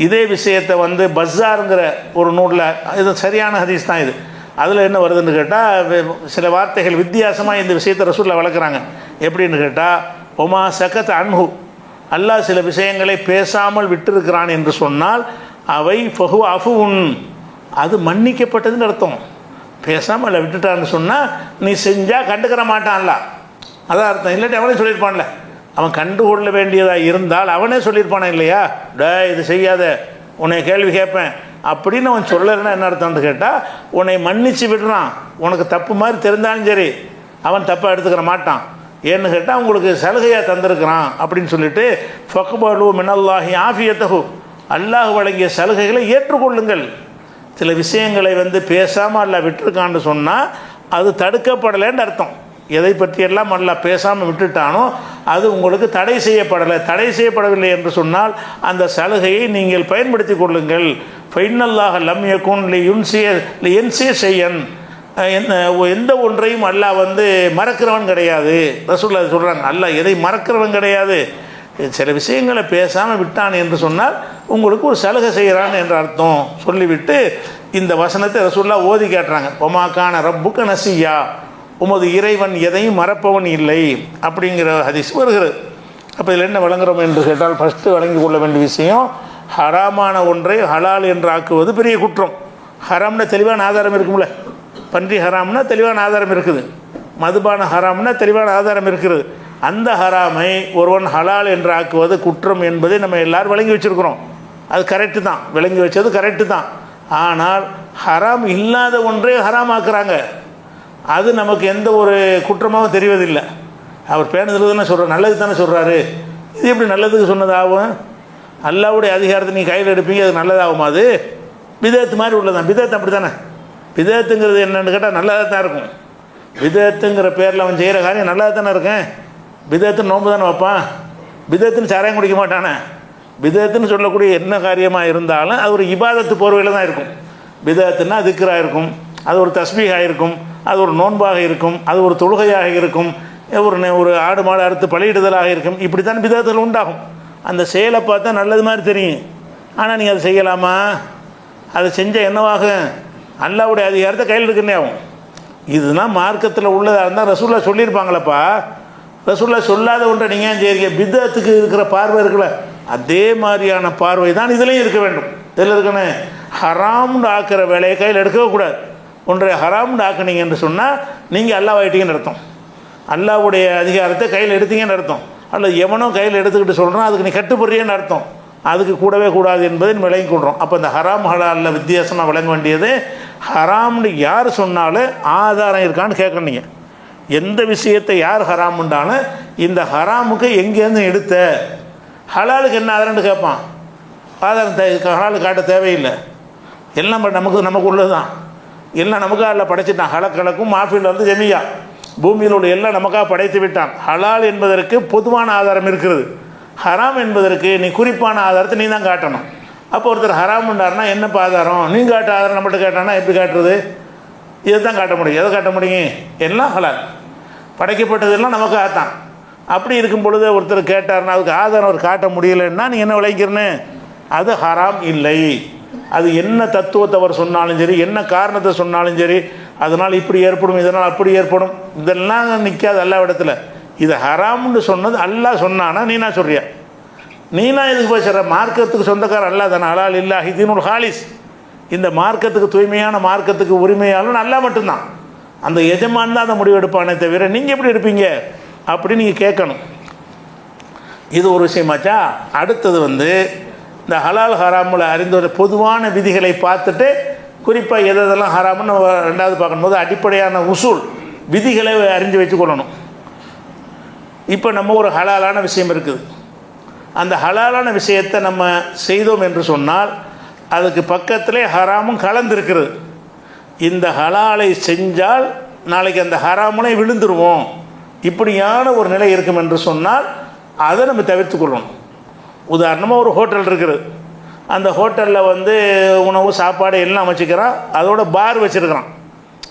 இதே விஷயத்தை வந்து பஸாருங்கிற ஒரு நூலில், இது சரியான ஹதீஸ் தான் இது. அதில் என்ன வருதுன்னு கேட்டால், சில வார்த்தைகள் வித்தியாசமாக இந்த விஷயத்தை ரசூலுல்லாஹ் வளர்க்குறாங்க. எப்படின்னு கேட்டால், ஒமா சகத் அன்ஹு, அல்லாஹ் சில விஷயங்களை பேசாமல் விட்டிருக்கிறான் என்று சொன்னால் அவை ஃபஹு அஃபுன், அது மன்னிக்கப்பட்டதுன்னு அர்த்தம். பேசாமல் அல்ல விட்டுட்டான்னு சொன்னால் நீ செஞ்சால் கண்டுக்கிற மாட்டான்ல, அதான் அர்த்தம். இல்லாட்டி அவனே சொல்லியிருப்பான்ல, அவன் கண்டுகொள்ள வேண்டியதாக இருந்தால் அவனே சொல்லியிருப்பானே இல்லையா, இது செய்யாத, உன்னை கேள்வி கேட்பேன் அப்படின்னு அவன் சொல்லலைன்னா என்ன அர்த்தம்னு கேட்டால், உன்னை மன்னிச்சு விடுறான், உனக்கு தப்பு மாதிரி தெரிந்தாலும் சரி அவன் தப்பாக எடுத்துக்கிற மாட்டான். ஏன்னு கேட்டால் உங்களுக்கு சலுகையாக தந்திருக்கிறான் அப்படின்னு சொல்லிட்டு, ஃபக்பலு மினல்லாஹி ஆஃபியத்தஹு, அல்லாஹ் வழங்கிய சலுகைகளை ஏற்றுக்கொள்ளுங்கள். சில விஷயங்களை வந்து பேசாமல் அல்லாஹ் விட்டுருக்கான்னு சொன்னால் அது தடுக்கப்படலைன்னு அர்த்தம். எதை பற்றியெல்லாம் அல்லாஹ் பேசாமல் விட்டுட்டானோ அது உங்களுக்கு தடை செய்யப்படலை. தடை செய்யப்படவில்லை என்று சொன்னால் அந்த சலுகையை நீங்கள் பயன்படுத்தி கொள்ளுங்கள். ஃபைனல்லாஹ லம் யகுன் லியுன்சிய ஷையன், எந்த ஒன்றையும் அல்லாஹ் வந்து மறக்கிறவன் கிடையாது. ரசூலுல்லாஹ் சொல்கிறாங்க, அல்லாஹ் எதை மறக்கிறவன் கிடையாது. சில விஷயங்களை பேசாமல் விட்டான் என்று சொன்னால் உங்களுக்கு ஒரு சலுகை செய்கிறான் என்ற அர்த்தம் சொல்லிவிட்டு இந்த வசனத்தை ரசூலுல்லாஹ் ஓதி காட்டுறாங்க. ஒமாக்கான ரப்புக்க நசியா, உமது இறைவன் எதையும் மறப்பவன் இல்லை அப்படிங்கிற ஹதீஸ் வருகிறது. அப்போ இதில் என்ன விளங்குறோம் என்று கேட்டால், ஃபஸ்ட்டு விளங்கி கொள்ள வேண்டிய விஷயம், ஹராமான ஒன்றை ஹலால் என்று ஆக்குவது பெரிய குற்றம். ஹராம்னா தெளிவான ஆதாரம் இருக்கும்ல. பன்றி ஹராம்னா தெளிவான ஆதாரம் இருக்குது, மதுபான ஹராம்னா தெளிவான ஆதாரம் இருக்கிறது. அந்த ஹராமை ஒருவன் ஹலால் என்று ஆக்குவது குற்றம் என்பதை நம்ம எல்லோரும் விளங்கி வச்சுருக்கிறோம். அது கரெக்டு தான், விளங்கி வச்சது கரெக்டு தான். ஆனால் ஹராம் இல்லாத ஒன்றே ஹராம் ஆக்குறாங்க. அது நமக்கு எந்த ஒரு குற்றமாகவும் தெரிவதில்லை. அவர் பேணுதல் தானே சொல்கிறார், நல்லது தானே சொல்கிறாரு. இது எப்படி நல்லதுக்கு சொன்னதாகும்? அல்லாவுடைய அதிகாரத்தை நீங்கள் கையில் எடுப்பீங்க, அது நல்லதாகுமா? அது பிதத்து மாதிரி உள்ளதான். பிதத்து அப்படி தானே. பிதத்துங்கிறது என்னென்னு கேட்டால் நல்லதாக தான் இருக்கும். பிதத்துங்கிற பேரில் அவன் செய்கிற காரியம் நல்லதாக தானே இருக்கேன். பிதத்துன்னு நோன்பு தானே வைப்பான். பிதத்துன்னு சாராயம் குடிக்க மாட்டானே. பிதத்துன்னு சொல்லக்கூடிய என்ன காரியமாக இருந்தாலும் அது ஒரு இபாதத்து போர்வையில் தான் இருக்கும். பிதத்துன்னா திக்ராக இருக்கும், அது ஒரு தஸ்பீஹாக இருக்கும், அது ஒரு நோன்பாக இருக்கும், அது ஒரு தொழுகையாக இருக்கும், ஒரு ஆடு மாடு அறுத்து பலியிடுதலாக இருக்கும். இப்படி தான் பிதத்தில் உண்டாகும். அந்த செயலை பார்த்தா நல்லது மாதிரி தெரியும். ஆனால் நீங்கள் அதை செய்யலாமா? அதை செஞ்சால் என்னவாகும்? அல்லாவுடைய அதிகாரத்தை கையில் எடுக்கனே ஆகும். இதுதான் மார்க்கத்தில் உள்ளதாக இருந்தால் ரசூல்லா சொல்லியிருப்பாங்களப்பா. ரசூல்லா சொல்லாத ஒன்றை நீங்கள் ஏன் செய்றீங்க? பிதத்துக்கு இருக்கிற பார்வை இருக்குல்ல, அதே மாதிரியான பார்வை தான் இதுலேயும் இருக்க வேண்டும். இதில் இருக்கணும், ஹராம்னு ஆக்கிற வேலையை கையில் எடுக்கவே கூடாது. ஒன்றை ஹராம்னு ஆக்குனீங்க என்று சொன்னால் நீங்கள் அல்லாஹ் ஆகிட்டீங்கன்னு அர்த்தம். அல்லாவுடைய அதிகாரத்தை கையில் எடுத்தீங்கன்னு அர்த்தம். அல்ல எவனோ கையில் எடுத்துக்கிட்டு சொல்கிறான், அதுக்கு நீ கட்டுப்படுறேன்னு அர்த்தம். அதுக்கு கூடவே கூடாது என்பதை விளங்கி கொள்கிறோம். அப்போ இந்த ஹராம் ஹலாலில் வித்தியாசமாக விளங்க வேண்டியது, ஹராம்னு யார் சொன்னாலும் ஆதாரம் இருக்கான்னு கேட்கணும். நீங்கள் எந்த விஷயத்தை யார் ஹராமுண்டாலும் இந்த ஹராமுக்கு எங்கேருந்து எடுத்த, ஹலாலுக்கு என்ன ஆதாரம்னு கேட்பான். ஆதாரம் ஹலாலுக்கு காட்ட தேவையில்லை. எல்லாம் நமக்கு உள்ளது தான். எல்லாம் நமக்காக இல்லை படைச்சிட்டான். ஹலக்கலக்கும் மாஃபில் வந்து ஜெமியா, பூமியில் உள்ள எல்லாம் நமக்காக படைத்து விட்டான். ஹலால் என்பதற்கு பொதுவான ஆதாரம் இருக்கிறது. ஹராம் என்பதற்கு நீ குறிப்பான ஆதாரத்தை நீ தான் காட்டணும். அப்போ ஒருத்தர் ஹராம் பண்ணார்னா என்னப்பா ஆதாரம்? நீ காட்ட ஆதாரம் நம்மகிட்ட கேட்டானா எப்படி காட்டுறது? இதை தான் காட்ட முடியும். எதை காட்ட முடியும்? எல்லாம் ஹலால், படைக்கப்பட்டதெல்லாம் நமக்காக தான். அப்படி இருக்கும் பொழுது ஒருத்தர் கேட்டார்னா அதுக்கு ஆதாரம் அவர் காட்ட முடியலைன்னா நீ என்ன விளைக்கிறன்னு? அது ஹராம் இல்லை. அது என்ன தத்துவத்தை அவர் சொன்னாலும் சரி, என்ன காரணத்தை சொன்னாலும் சரி, அதனால் இப்படி ஏற்படும், இதனால் அப்படி ஏற்படும், இதெல்லாம் நிற்காது அல்லாஹ் இடத்துல. இது ஹராம்னு சொன்னது அல்லாஹ் சொன்னானா நீனா சொல்றியா? நீனா எதுக்கு போய் சொல்கிற? மார்க்கத்துக்கு சொந்தக்காரர் அல்லாஹ் தானே. ஹலால் இல்லாஹி தீனுல் ஹாலிஸ். இந்த மார்க்கத்துக்கு தூய்மையான மார்க்கத்துக்கு உரிமையாளன் அல்லாஹ் மட்டும்தான். அந்த எஜமான் தான் அந்த முடிவு எடுப்பானே தவிர நீங்கள் எப்படி எடுப்பீங்க அப்படி நீங்கள் கேட்கணும். இது ஒரு விஷயமாச்சா. அடுத்தது இந்த ஹலால் ஹராமில் அறிந்த பொதுவான விதிகளை பார்த்துட்டு குறிப்பாக எதெல்லாம் ஹராம்னு ரெண்டாவது பார்க்கும்போது அடிப்படையான உசூல் விதிகளை அறிஞ்சு வச்சுக்கொள்ளணும். இப்போ நம்ம ஒரு ஹலாலான விஷயம் இருக்குது, அந்த ஹலாலான விஷயத்தை நம்ம செய்தோம் என்று சொன்னால் அதுக்கு பக்கத்திலே ஹராமும் கலந்துருக்கிறது. இந்த ஹலாலை செஞ்சால் நாளைக்கு அந்த ஹராமுனை விழுந்துருவோம், இப்படியான ஒரு நிலை இருக்கும் என்று சொன்னால் அதை நம்ம தவிர்த்து கொள்ளணும். உதாரணமாக ஒரு ஹோட்டல் இருக்குது, அந்த ஹோட்டலில் உணவு சாப்பாடு எல்லாம் வச்சுக்கிறான், அதோட பார் வச்சுருக்கிறான்.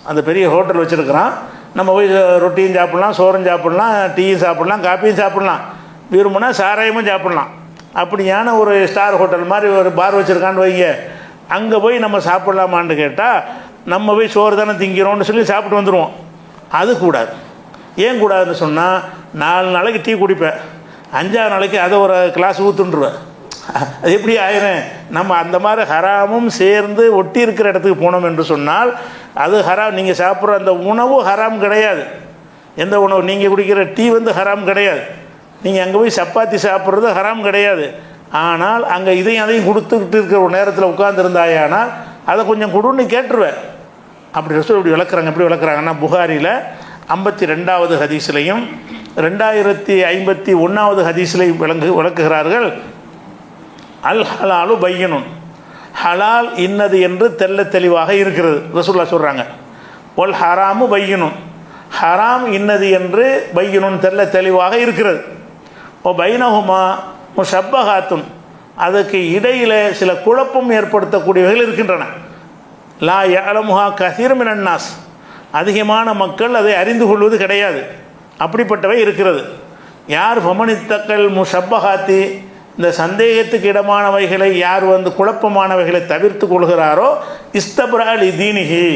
அந்த பெரிய ஹோட்டல் வச்சுருக்கிறான். நம்ம போய் ரொட்டியும் சாப்பிட்லாம், சோறும் சாப்பிட்லாம், டீயும் சாப்பிட்லாம், காப்பியும் சாப்பிட்லாம், விரும்புனா சாராயமும் சாப்பிட்லாம். அப்படியான ஒரு ஸ்டார் ஹோட்டல் மாதிரி ஒரு பார் வச்சுருக்கான்னு வைங்க. அங்கே போய் நம்ம சாப்பிட்லாமான்னு கேட்டால் நம்ம போய் சோறு தானே திங்கிறோம்னு சொல்லி சாப்பிட்டு வந்துடுவோம். அது கூடாது. ஏன் கூடாதுன்னு சொன்னால் 4 நாளைக்கு டீ குடிப்பேன், 5ஆவது நாளைக்கு அதை ஒரு கிளாஸ் ஊற்றுன்றுவேன். அது எப்படி ஆயிரும்? நம்ம அந்த மாதிரி ஹராமும் சேர்ந்து ஒட்டி இருக்கிற இடத்துக்கு போனோம் என்று சொன்னால் அது ஹராம். நீங்கள் சாப்பிட்ற அந்த உணவு ஹராம் கிடையாது. எந்த உணவு? நீங்கள் குடிக்கிற டீ ஹராம் கிடையாது. நீங்கள் அங்கே போய் சப்பாத்தி சாப்பிட்றது ஹராம் கிடையாது. ஆனால் அங்கே இதையும் அதையும் கொடுத்துக்கிட்டு இருக்கிற ஒரு நேரத்தில் உட்கார்ந்துருந்தாயானால் அதை கொஞ்சம் கொடுன்னு கேட்டுருவேன். அப்படி ரசூல் இப்படி விளக்குறாங்க. எப்படி விளக்குறாங்கன்னா, புகாரியில் 52வது ஹதீஸ்லையும் 2051வது ஹதீஸ்லையும் விளக்குகிறார்கள். அல் ஹலாலு பையனுன், ஹலால் இன்னது என்று தெல்ல தெளிவாக இருக்கிறது ரசூலுல்லாஹ் சொல்கிறாங்க. ஒல் ஹராமு பையனுன், ஹராம் இன்னது என்று பையனுன் தெல்ல தெளிவாக இருக்கிறது. ஓ பைனஹுமா முஷப்பஹாத்துன், அதுக்கு இடையில் சில குழப்பம் ஏற்படுத்தக்கூடியவர்கள் இருக்கின்றன. லா யஅலமுஹா கஸீர் மினன் நாஸ், அதிகமான மக்கள் அதை அறிந்து கொள்வது கிடையாது. அப்படிப்பட்டவை இருக்கிறது. யார் ஃபமனித்தக்கல் முஷப்பஹாத்தி, இந்த சந்தேகத்துக்கு இடமானவைகளை யார் குழப்பமானவைகளை தவிர்த்து கொள்கிறாரோ, இஸ்தப்ரா லி தீனிஹி,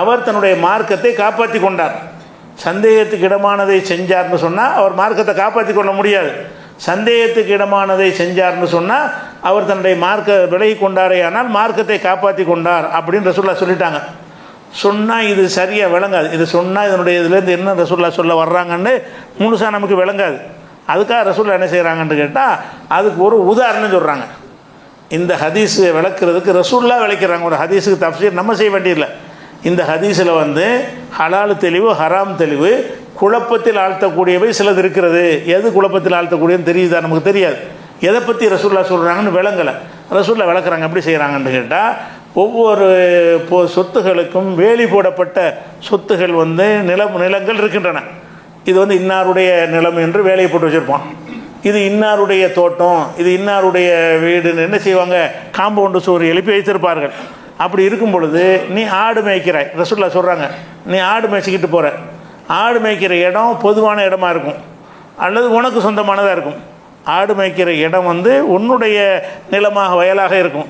அவர் தன்னுடைய மார்க்கத்தை காப்பாற்றி கொண்டார். சந்தேகத்துக்கு இடமானதை செஞ்சார்னு சொன்னால் அவர் மார்க்கத்தை காப்பாற்றி கொள்ள முடியாது. சந்தேகத்துக்கு இடமானதை செஞ்சார்னு சொன்னால் அவர் தன்னுடைய மார்க்க விலகி கொண்டாரே, ஆனால் மார்க்கத்தை காப்பாற்றி கொண்டார் அப்படின்னு ரசூலுல்லாஹ் சொல்லிட்டாங்க. சொன்னால் இது சரியாக விளங்காது. இது சொன்னால் இதனுடைய இதுலேருந்து என்ன ரசூலுல்லாஹ் சொல்ல வர்றாங்கன்னு முழுசாக நமக்கு விளங்காது. அதுக்காக ரசூலுல்லாஹ் என்ன செய்கிறாங்கன்னு கேட்டால் அதுக்கு ஒரு உதாரணம் சொல்கிறாங்க. இந்த ஹதீஸு விளக்குறதுக்கு ரசூலுல்லாஹ் விளக்கிறாங்க. ஒரு ஹதீஸுக்கு தஃப்சீர் நம்ம செய்ய வேண்டியதில்லை. இந்த ஹதீஸில் வந்து ஹலால் தெளிவு, ஹராம் தெளிவு, குழப்பத்தில் ஆழ்த்தக்கூடியவை சிலது இருக்கிறது. எது குழப்பத்தில் ஆழ்த்தக்கூடியன்னு தெரியுதா? நமக்கு தெரியாது. எதை பற்றி ரசூலுல்லாஹ் சொல்கிறாங்கன்னு விளங்கலை. ரசூலுல்லாஹ் விளக்குறாங்க. எப்படி செய்கிறாங்கன்னு கேட்டால், ஒவ்வொரு சொத்துகளுக்கும் வேலி போடப்பட்ட சொத்துகள் வந்து நிலங்கள் இருக்கின்றன. இது வந்து இன்னாருடைய நிலம் என்று வேலையை போட்டு வச்சுருப்பான். இது இன்னாருடைய தோட்டம், இது இன்னாருடைய வீடுன்னு என்ன செய்வாங்க, காம்பவுண்டு சோறு எழுப்பி வைத்திருப்பார்கள். அப்படி இருக்கும் பொழுது நீ ஆடு மேய்க்கிறாய். ரசூலுல்லாஹ் சொல்கிறாங்க, நீ ஆடு மேய்ச்சிக்கிட்டு போகிற. ஆடு மேய்க்கிற இடம் பொதுவான இடமா இருக்கும் அல்லது உனக்கு சொந்தமானதாக இருக்கும். ஆடு மேய்க்கிற இடம் வந்து உன்னுடைய நிலமாக வயலாக இருக்கும்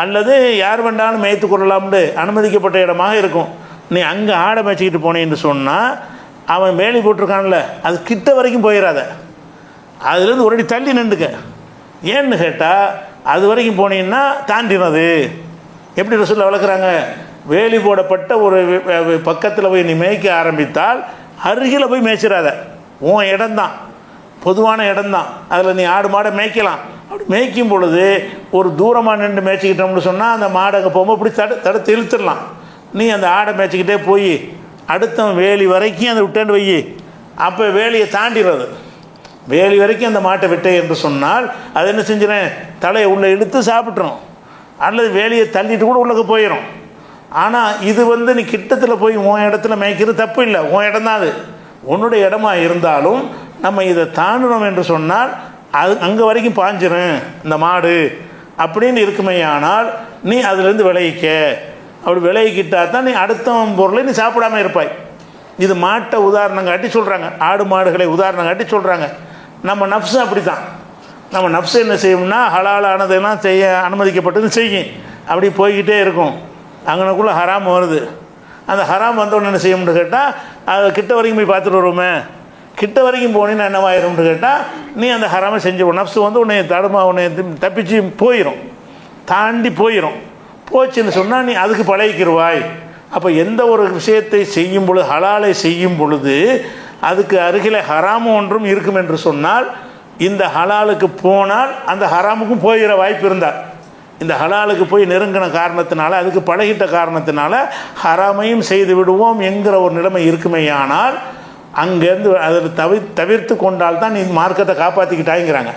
அல்லது யார் வேண்டாலும் மேய்த்து கொள்ளலாம்னு அனுமதிக்கப்பட்ட இடமாக இருக்கும். நீ அங்கே ஆடை மேய்ச்சிக்கிட்டு போனேன்னு சொன்னால் அவன் வேலி போட்டிருக்கான்ல, அது கிட்ட வரைக்கும் போயிடாத, அதுலேருந்து ஒரு அடி தள்ளி நின்றுக்க. ஏன்னு கேட்டால் அது வரைக்கும் போனீங்கன்னா தாண்டினது. எப்படி ரசூலுல்லாஹ் வளர்க்குறாங்க, வேலி போடப்பட்ட ஒரு பக்கத்தில் போய் நீ மேய்க்க ஆரம்பித்தால் அருகில் போய் மேய்ச்சிடாத. உன் இடம்தான், பொதுவான இடம்தான், அதில் நீ ஆடு மாடை மேய்க்கலாம். அப்படி மேய்க்கும் பொழுது ஒரு தூரமாக நின்று மேய்ச்சிக்கிட்டோம்னு சொன்னால் அந்த மாடை அங்கே போகும்போது இப்படி தடுத்து இழுத்துடலாம். நீ அந்த ஆடை மேய்ச்சிக்கிட்டே போய் அடுத்த வேலி வரைக்கும் அதை விட்டேன்னு வை. அப்போ வேலியை தாண்டிடுறது. வேலி வரைக்கும் அந்த மாட்டை விட்டே என்று சொன்னால் அது என்ன செஞ்சிடேன், தலையை உள்ளே இழுத்து சாப்பிட்றோம் அல்லது வேலியை தள்ளிட்டு கூட உள்ளே போயிடும். ஆனால் இது வந்து நீ கிட்டத்தில் போய் உன் இடத்துல மேய்க்கிறது தப்பு இல்லை, உன் இடம் தான் அது. உன்னுடைய இடமா இருந்தாலும் நம்ம இதை தாண்டினோம் என்று சொன்னால் அது அங்கே வரைக்கும் பாஞ்சிரும் இந்த மாடு அப்படின்னு இருக்குமே. ஆனால் நீ அதிலேருந்து விளைவிக்க, அப்படி விளைவிக்கிட்டால் தான் நீ அடுத்த பொருளை நீ சாப்பிடாமல் இருப்பாய். இது மாட்டை உதாரணம் காட்டி சொல்கிறாங்க, ஆடு மாடுகளை உதாரணம் காட்டி சொல்கிறாங்க. நம்ம நஃப்ஸு அப்படி தான். நம்ம நஃப்ஸு என்ன செய்யும்னா ஹலாலானதெல்லாம் செய்ய அனுமதிக்கப்பட்டது செய்யும், அப்படி போய்கிட்டே இருக்கும். அங்கனக்குள்ளே ஹராம் வருது. அந்த ஹராம் வந்தோன்னு என்ன செய்யும்னு கேட்டால் அதை கிட்ட வரைக்கும் போய் பார்த்துட்டு வருவோமே, கிட்ட வரைக்கும் போனீங்கன்னா என்னவாயிரும்னு கேட்டால் நீ அந்த ஹராமை செஞ்சு நஃப்ஸு வந்து உன்னை உன்னை தப்பிச்சு போயிடும், தாண்டி போயிடும். போச்சுன்னு சொன்னால் நீ அதுக்கு பழகிக்கிடுவாய். அப்போ எந்த ஒரு விஷயத்தை செய்யும் பொழுது, ஹலாலை செய்யும் பொழுது அதுக்கு அருகில் ஹராமும் ஒன்றும் இருக்கும் என்று சொன்னால் இந்த ஹலாலுக்கு போனால் அந்த ஹராமுக்கும் போகிற வாய்ப்பு இருந்தால், இந்த ஹலாலுக்கு போய் நெருங்கின காரணத்தினால, அதுக்கு பழகிட்ட காரணத்தினால ஹராமையும் செய்து விடுவோம் என்கிற ஒரு நிலைமை இருக்குமேயானால் அங்கேருந்து அதில் தவிர்த்து கொண்டால் தான் நீ மார்க்கத்தை காப்பாற்றிக்கிட்டாங்கிறாங்க.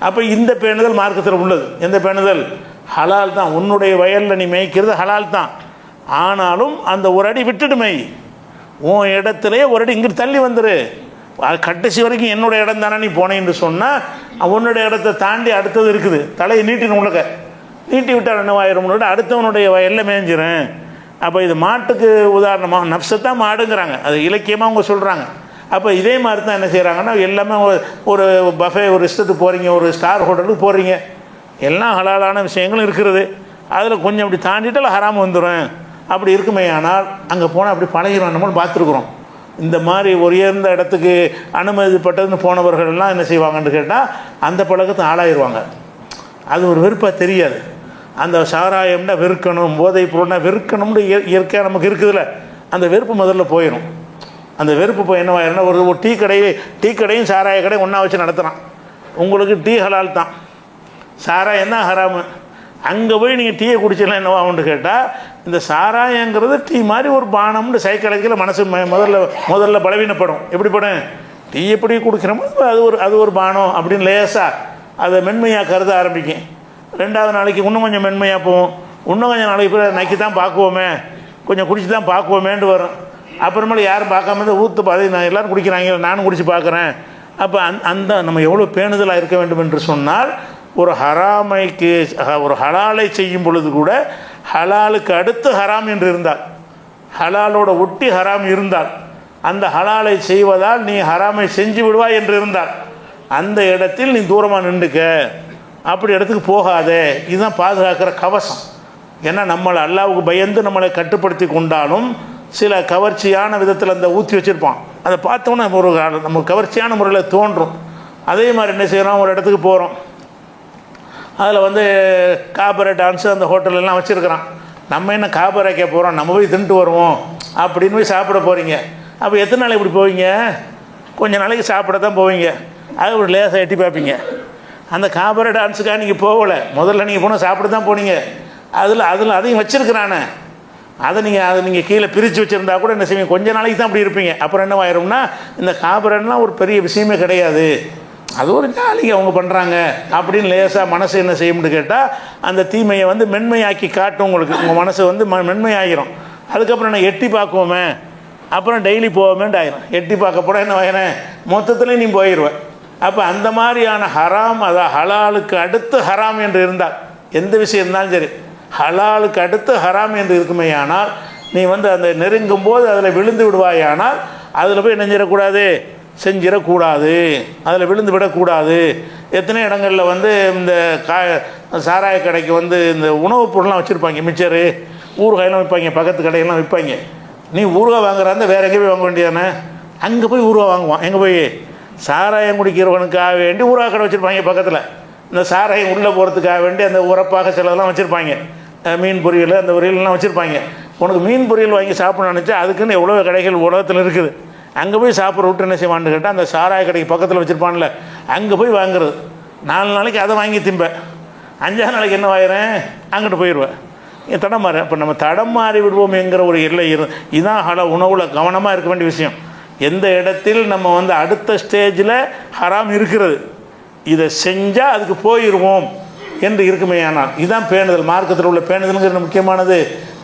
அப்போ இந்த பேணுதல் மார்க்கத்தில் உள்ளது. எந்த பேணுதல்? ஹலால் தான். உன்னுடைய வயலில் நீ மேய்க்கிறது ஹலால் தான். ஆனாலும் அந்த ஒரு அடி விட்டுட்டு மேய். உன் இடத்துலையே ஒரு அடி இங்கிட்டு தள்ளி வந்துரு. கடைசி வரைக்கும் என்னுடைய இடம் தானே நீ போனேன்னு சொன்னால் உன்னுடைய இடத்த தாண்டி அடுத்தது இருக்குது. தலையை நீட்டின்னு உள்ளக்க நீட்டி விட்டால் என்னவாயிரும், அடுத்தவனுடைய வயலில் மேய்ஞ்சிரும். அப்போ இது மாட்டுக்கு உதாரணமாக நஃப்ஸத்தான் மாடுங்கிறாங்க, அது இலக்கியமாக அவங்க சொல்கிறாங்க. அப்போ இதே மாதிரி தான் என்ன செய்கிறாங்கன்னா எல்லாமே ஒரு பஃபே, ஒரு இஷ்டத்துக்கு போகிறீங்க, ஒரு ஸ்டார் ஹோட்டலுக்கு போகிறீங்க, எல்லாம் ஹலாலான விஷயங்களும் இருக்கிறது. அதில் கொஞ்சம் அப்படி தாண்டிட்டால் ஹராம் வந்துடும். அப்படி இருக்குமே ஆனால் அங்கே போனால் அப்படி பழகிறோம். நம்மளும் பார்த்துருக்குறோம். இந்த மாதிரி உயர்ந்த இடத்துக்கு அனுமதிப்பட்டதுன்னு போனவர்கள்லாம் என்ன செய்வாங்கன்னு கேட்டால் அந்த பழக்கத்தை ஆளாயிருவாங்க. அது ஒரு வெறுப்பாக தெரியாது. அந்த சாராயம்னா வெறுக்கணும், போதை பொருள்னா வெறுக்கணும்னு இயற்கையாக நமக்கு இருக்குதுல்ல, அந்த வெறுப்பு முதல்ல போயிடும். அந்த வெறுப்பு போய் என்னவாயிருன்னா ஒரு டீ கடையும் சாராய கடையும் ஒன்றா வச்சு நடத்துகிறான். உங்களுக்கு டீ ஹலால் தான், சாராயம் தான் ஹராமு. அங்கே போய் நீங்கள் டீயை குடிச்சிடலாம் என்னவாகும்னு கேட்டால் இந்த சாராயங்கிறது டீ மாதிரி ஒரு பானம்னு சைக்காலஜிக்கல மனசு முதல்ல பலவீனப்படும். எப்படி படும்? டீ எப்படி குடிக்கிறோமோ அது ஒரு பானம் அப்படின்னு லேசாக அதை மென்மையாக கருத ஆரம்பிக்கும். ரெண்டாவது நாளைக்கு இன்னும் கொஞ்சம் மென்மையாக போவோம், இன்னும் கொஞ்சம் நாளைக்கு போய் நக்கி தான் பார்க்குவோமே, கொஞ்சம் குடிச்சு தான் பார்க்குவோமேன்ட்டு வரும். அப்புறமேல யாரும் பார்க்காம இருந்தால் ஊற்று அதை நான் எல்லோரும் குடிக்கிறாங்க, நானும் குடிச்சு பார்க்குறேன். அப்போ அந்த நம்ம எவ்வளோ பேணுதலாக இருக்க வேண்டும் என்று சொன்னால் ஒரு ஹராமைக்கு ஒரு ஹலாலை செய்யும் பொழுது கூட ஹலாலுக்கு அடுத்து ஹராம் என்று இருந்தால், ஹலாலோட ஒட்டி ஹராம் இருந்தால், அந்த ஹலாலை செய்வதால் நீ ஹராமை செஞ்சு விடுவாய் என்று இருந்தால் அந்த இடத்தில் நீ தூரமாக நின்றுக்க, அப்படி இடத்துக்கு போகாதே. இதுதான் பாதுகாக்கிற கவசம். ஏன்னா நம்மளை அல்லாவுக்கு பயந்து நம்மளை கட்டுப்படுத்தி கொண்டாலும் சில கவர்ச்சியான விதத்தில் அந்த ஊற்றி வச்சுருப்பான். அதை பார்த்தோன்னா ஒரு நம்ம கவர்ச்சியான முறையில் தோன்றும். அதே மாதிரி என்ன செய்கிறோம், ஒரு இடத்துக்கு போகிறோம், அதில் வந்து காபரை டான்ஸு அந்த ஹோட்டலெல்லாம் வச்சுருக்கிறான். நம்ம என்ன காபரைக்க போகிறோம், நம்ம போய் தின்ட்டு வருவோம் அப்படின்னு போய் சாப்பிட போகிறீங்க. அப்போ எத்தனை நாளைக்கு இப்படி போவீங்க? கொஞ்சம் நாளைக்கு சாப்பிட தான் போவீங்க. அது ஒரு லேசாக எட்டி பார்ப்பீங்க. அந்த காபரை டான்ஸுக்காக நீங்கள் போகலை, முதல்ல நீங்கள் போனால் சாப்பிட தான் போனீங்க. அதில் அதையும் வச்சுருக்கிறானே, அதை நீங்கள் கீழே பிரித்து வச்சுருந்தா கூட என்ன செய்வீங்க, கொஞ்சம் நாளைக்கு தான் அப்படி இருப்பீங்க. அப்புறம் என்ன ஆயிரும்னா, இந்த காபரன்லாம் ஒரு பெரிய விஷயமே கிடையாது, அது ஒரு ஜாலிக்கு அவங்க பண்ணுறாங்க அப்படின்னு லேசாக மனசு என்ன செய்யும்னு கேட்டால், அந்த தீமையை வந்து மென்மையாக்கி காட்டும். உங்கள் மனசு வந்து மென்மையாகிரும். அதுக்கப்புறம் நான் எட்டி பார்க்குவோமே, அப்புறம் டெய்லி போவோமேன்ட்டு ஆயிரும். எட்டி பார்க்க போனால் என்ன ஆயிரும், மொத்தத்துலேயும் நீ போயிடுவேன். அப்போ அந்த மாதிரியான ஹராம், அதான் ஹலாலுக்கு அடுத்து ஹராம் என்று இருந்தால், எந்த விஷயம் இருந்தாலும் சரி ஹலாலுக்கு அடுத்து ஹராம் என்று இருக்குமே, ஆனால் நீ வந்து அந்த நெருங்கும் போது அதில் விழுந்து விடுவாயானால் அதில் போய் நெஞ்சிடக்கூடாது, செஞ்சிடக்கூடாது, அதில் விழுந்து விடக்கூடாது. எத்தனை இடங்களில் வந்து இந்த சாராய கடைக்கு வந்து இந்த உணவுப் பொருள்லாம் வச்சுருப்பாங்க, மிச்சரு ஊறுகாயெல்லாம் வைப்பாங்க, பக்கத்து கடையெல்லாம் வைப்பாங்க. நீ ஊறுகாய் வாங்குறாந்த வேறு எங்கே போய் வாங்க வேண்டியதானே, அங்கே போய் ஊறுகாய் வாங்குவான். எங்கே போய், சாராயம் குடிக்கிறவனுக்காக வேண்டி ஊறுகாய் கடை வச்சுருப்பாங்க பக்கத்தில். இந்த சாராயம் உள்ளே போகிறதுக்காக வேண்டி அந்த உரப்பாக சிலதெல்லாம் வச்சுருப்பாங்க. மீன் பொரியல் அந்த பொரியல்லாம் வச்சுருப்பாங்க. உனக்கு மீன் பொரியல் வாங்கி சாப்பிடணும்னு நினச்சா அதுக்குன்னு எவ்வளோ கடைகள் உலகத்தில் இருக்குது. அங்கே போய் சாப்பிட்ற விட்டு என்ன செய்வான்னு கேட்டால், அந்த சாராய கடைக்கு பக்கத்தில் வச்சுருப்பான்ல, அங்கே போய் வாங்குறது. 4 நாளைக்கு அதை வாங்கி திம்பேன், 5ஆவது நாளைக்கு என்ன ஆயிரேன், அங்கிட்டு போயிடுவேன். தடம் மாறேன். இப்போ நம்ம தடம் மாறி விடுவோம் என்கிற ஒரு எல்லை இதான் உணவில் கவனமாக இருக்க வேண்டிய விஷயம். எந்த இடத்தில் நம்ம வந்து அடுத்த ஸ்டேஜில் ஹராம் இருக்கிறது, இதை செஞ்சால் அதுக்கு போயிடுவோம் என்று இருக்குமே, ஆனால் இதுதான் பேணுதல். மார்க்கத்தில் உள்ள பேணுதல்ங்கிறது முக்கியமானது.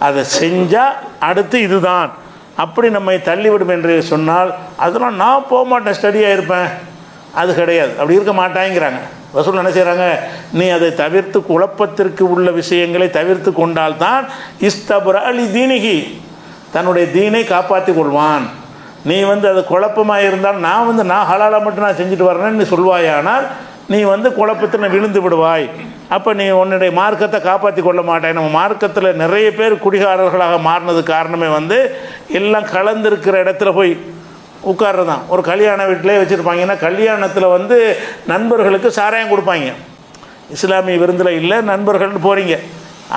அதை செஞ்சால் அடுத்து இதுதான் அப்படி நம்மை தள்ளிவிடும் என்று சொன்னால், அதெல்லாம் நான் போக மாட்டேன், ஸ்டடியாக இருப்பேன், அது கிடையாது. அப்படி இருக்க மாட்டாங்கிறாங்க. ரசூல் என்ன செய்கிறாங்க, நீ அதை தவிர்த்து குழப்பத்திற்கு உள்ள விஷயங்களை தவிர்த்து கொண்டால்தான் இஸ்தபுர அலி தீனிகி, தன்னுடைய தீனை காப்பாற்றி கொள்வான். நீ வந்து அது குழப்பமாக இருந்தால், நான் ஹலாலாக மட்டும் நான் செஞ்சுட்டு வரேன்னு நீ சொல்வாயானால் நீ வந்து குழப்பத்தில் விழுந்து விடுவாய். அப்போ நீ உன்னுடைய மார்க்கத்தை காப்பாற்றி கொள்ள மாட்டாய். நம்ம மார்க்கத்தில் நிறைய பேர் குடிகாரர்களாக மாறினது காரணமே வந்து எல்லாம் கலந்துருக்கிற இடத்துல போய் உட்கார்றது தான். ஒரு கல்யாண வீட்டிலே வச்சுருப்பாங்கன்னா, கல்யாணத்தில் வந்து நண்பர்களுக்கு சாராயம் கொடுப்பாங்க. இஸ்லாமிய விருந்தில் இல்லை, நண்பர்கள்னு போகிறீங்க,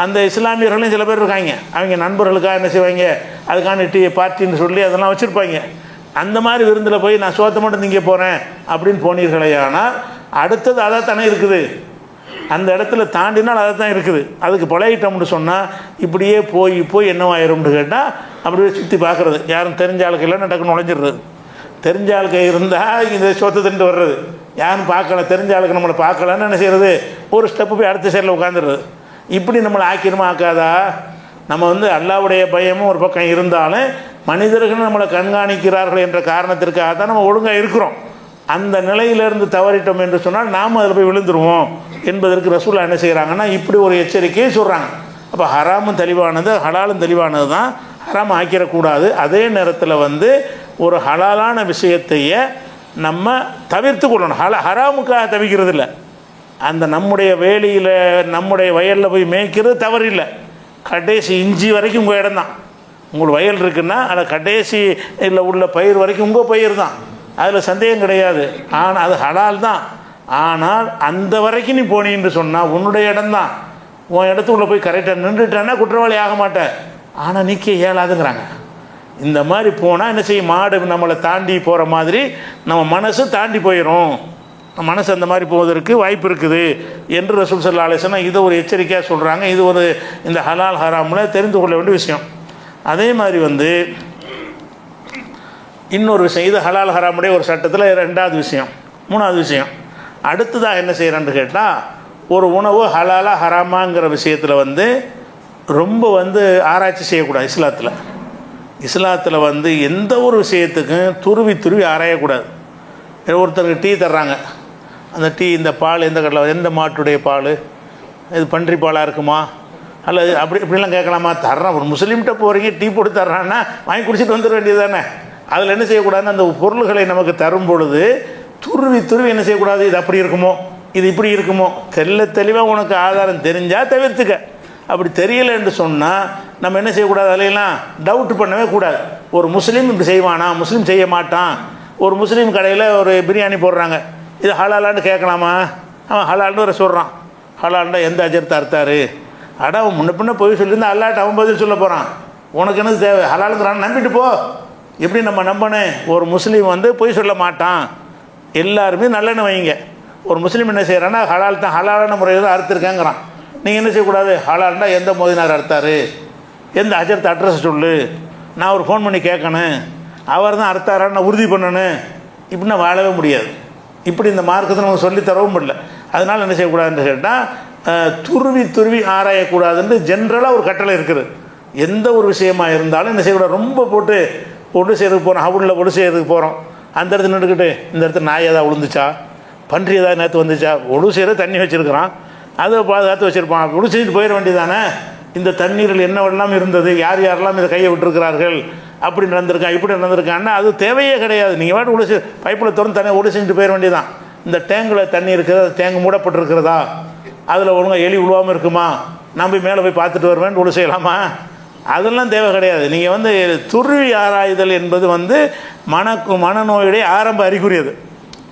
அந்த இஸ்லாமியர்களும் சில பேர் இருக்காங்க, அவங்க நண்பர்களுக்காக என்ன செய்வாங்க, அதுக்கான பார்ட்டின்னு சொல்லி அதெல்லாம் வச்சுருப்பாங்க. அந்த மாதிரி விருந்தில் போய் நான் சோத்தை மட்டும் திங்க போகிறேன் அப்படின்னு போனீர்களே, ஆனால் அடுத்தது அதான் தானே இருக்குது, அந்த இடத்துல தாண்டினால் அதை தான் இருக்குது. அதுக்கு பழகிட்டோம்னு சொன்னால் இப்படியே போய் என்னவாயிரும்னு கேட்டால் அப்படியே சுற்றி பார்க்குறது. யாரும் தெரிஞ்ச ஆளுக்கு இல்லைன்னு டக்குன்னு நுழைஞ்சிடுறது. தெரிஞ்ச ஆளுக்கு இருந்தால் இந்த சொத்தை திண்டு வர்றது, யாரும் பார்க்கல, தெரிஞ்ச ஆளுக்கு நம்மளை பார்க்கலன்னு என்ன செய்கிறது, ஒரு ஸ்டெப்பு போய் அடுத்த சைடில் உட்காந்துடுறது. இப்படி நம்மளை ஆக்கிரமா ஆக்காதா? நம்ம வந்து அல்லாஹ்வுடைய பயமும் ஒரு பக்கம் இருந்தாலும் மனிதர்கள் நம்மளை கண்காணிக்கிறார்கள் என்ற காரணத்திற்காக தான் நம்ம ஒழுங்காக இருக்கிறோம். அந்த நிலையிலிருந்து தவறிட்டோம் என்று சொன்னால் நாம் அதில் போய் விழுந்துருவோம் என்பதற்கு ரசூலுல்லாஹ் என்ன செய்கிறாங்கன்னா, இப்படி ஒரு எச்சரிக்கையை சொல்கிறாங்க. அப்போ ஹராமும் தெளிவானது, ஹலாலும் தெளிவானது தான், ஹராம் ஆக்கிடக்கூடாது. அதே நேரத்தில் வந்து ஒரு ஹலாலான விஷயத்தையே நம்ம தவிர்த்து கொள்ளணும். ஹராமுக்காக தவிக்கிறது இல்லை. அந்த நம்முடைய வேலியில் நம்முடைய வயலில் போய் மேய்க்கிறது தவறு இல்லை. கடைசி இஞ்சி வரைக்கும் உங்கள் இடம் தான். உங்களுக்கு வயல் இருக்குன்னா அதில் கடைசி இல்லை உள்ள பயிர் வரைக்கும் உங்கள் பயிர் தான், அதில் சந்தேகம் கிடையாது. ஆனால் அது ஹலால் தான். ஆனால் அந்த வரைக்கும் நீ போனீன்னு சொன்னால் உன்னுடைய இடம்தான். உன் இடத்துக்குள்ளே போய் கரெக்டாக நின்றுட்டானா குற்றவாளி ஆக மாட்டேன். ஆனால் நிற்க இயலாதுங்கிறாங்க. இந்த மாதிரி போனால் என்ன செய்யும், மாடு நம்மளை தாண்டி போகிற மாதிரி நம்ம மனசு தாண்டி போயிடும். மனசு அந்த மாதிரி போவதற்கு வாய்ப்பு இருக்குது என்று ரசூல் ஸல்லல்லாஹு அலைஹி வஸல்லம் இதை ஒரு எச்சரிக்கையாக சொல்கிறாங்க. இது ஒரு இந்த ஹலால் ஹராமில் தெரிந்து கொள்ள வேண்டிய விஷயம். அதே மாதிரி வந்து இன்னொரு விஷயம், இது ஹலால் ஹராமுடைய ஒரு சட்டத்தில் 2வது விஷயம். 3வது விஷயம், அடுத்ததாக என்ன செய்கிறான்னு கேட்டால், ஒரு உணவு ஹலாலா ஹராமாங்கிற விஷயத்தில் வந்து ரொம்ப வந்து ஆராய்ச்சி செய்யக்கூடாது. இஸ்லாத்தில் வந்து எந்த ஒரு விஷயத்துக்கும் துருவி ஆராயக்கூடாது. ஒருத்தருக்கு டீ தர்றாங்க, அந்த டீ இந்த பால் எந்த கடலை, எந்த மாட்டுடைய பால், இது பன்றி பாலாக இருக்குமா அல்லது இப்படிலாம் கேட்கலாமா? தர்றான், ஒரு முஸ்லீம்கிட்ட போகிறீங்க, டீ போட்டு தர்றான்னா வாங்கி குடிச்சிட்டு வந்துட வேண்டியது தானே. அதில் என்ன செய்யக்கூடாதுன்னு, அந்த பொருள்களை நமக்கு தரும் பொழுது துருவி என்ன செய்யக்கூடாது, இது அப்படி இருக்குமோ, இது இப்படி இருக்குமோ, தெளிவாக உனக்கு ஆதாரம் தெரிஞ்சால் தவிர்த்துக்க. அப்படி தெரியலை என்று சொன்னால் நம்ம என்ன செய்யக்கூடாது, அதிலெல்லாம் டவுட் பண்ணவே கூடாது. ஒரு முஸ்லீம் இப்படி செய்வானா, முஸ்லீம் செய்ய மாட்டான். ஒரு முஸ்லீம் கடையில் ஒரு பிரியாணி போடுறாங்க, இது ஹலாலான்னு கேட்கலாமா? அவன் ஹலால்னு வர சொல்கிறான். ஹலால்னா எந்த அஜர்த்தை அறுத்தாரு? அட அவன் முன்ன பின்ன போய் சொல்லியிருந்தா அல்லாட்ட அவன் பதில் சொல்ல போகிறான். உனக்கு என்ன தேவை? ஹலாலுங்கிறான், நம்பிட்டு போ. எப்படி நம்ம நம்பனேன்? ஒரு முஸ்லீம் வந்து பொய் சொல்ல மாட்டான். எல்லாருமே நல்லெண்ணெய் வைங்க. ஒரு முஸ்லீம் என்ன செய்கிறான்னா ஹலால் தான், ஹலாலான முறையில் தான் அறுத்துருக்கேங்கிறான். நீங்கள் என்ன செய்யக்கூடாது? ஹலால்னா எந்த மோதினார் அறுத்தாரு, எந்த அஜர்த்தை அட்ரஸ் சொல்லு, நான் ஒரு ஃபோன் பண்ணி கேட்கணும், அவர் தான் அறுத்தாரான்னு நான் உறுதி பண்ணணும். இப்படின்னா வாழவே முடியாது. இப்படி இந்த மார்க்கத்தை நம்ம சொல்லித்தரவும் முடியல. அதனால் என்ன செய்யக்கூடாதுன்னு கேட்டால் துருவி துருவி ஆராயக்கூடாதுன்னு ஜென்ரலாக ஒரு கட்டளை இருக்குது. எந்த ஒரு விஷயமாக இருந்தாலும் என்ன செய்யக்கூடாது, ரொம்ப போட்டு ஒன்று செய்யறதுக்கு போகிறோம், ஹவுலில் ஒன்று செய்யறதுக்கு போகிறோம், அந்த இடத்துல நின்றுக்கிட்டு இந்த இடத்துல நாய் ஏதாவது விழுந்துச்சா, பன்றி ஏதாவது நேற்று வந்துச்சா, ஒழு செய்கிற தண்ணி வச்சுருக்கிறான், அதை பாதுகாத்து வச்சுருப்பான், ஒழு செஞ்சுட்டு போயிட வேண்டியதானே. இந்த தண்ணீரில் என்னவெல்லாம் இருந்தது, யார் யாரெல்லாம் இதை கையை விட்டுருக்கிறார்கள், அப்படி நடந்திருக்கான் இப்படி நடந்திருக்கான்னா அது தேவையே கிடையாது. நீங்கள் வாட்டு ஒழு பைப்பில் திறந்து தண்ணி ஒழு செஞ்சுட்டு போயிட வேண்டியதான். இந்த டேங்கில் தண்ணி இருக்கிறது, டேங்கு மூடப்பட்டிருக்கிறதா, அதில் ஒழுங்காக எலி விழுவாமல் இருக்குமா, நான் போய் மேலே போய் பார்த்துட்டு வருவேன் ஒழு செய்யலாமா? அதெல்லாம் தேவை கிடையாது. நீங்கள் வந்து துருவி ஆராய்தல் என்பது வந்து மனநோயுடைய ஆரம்ப அறிகுறி. அது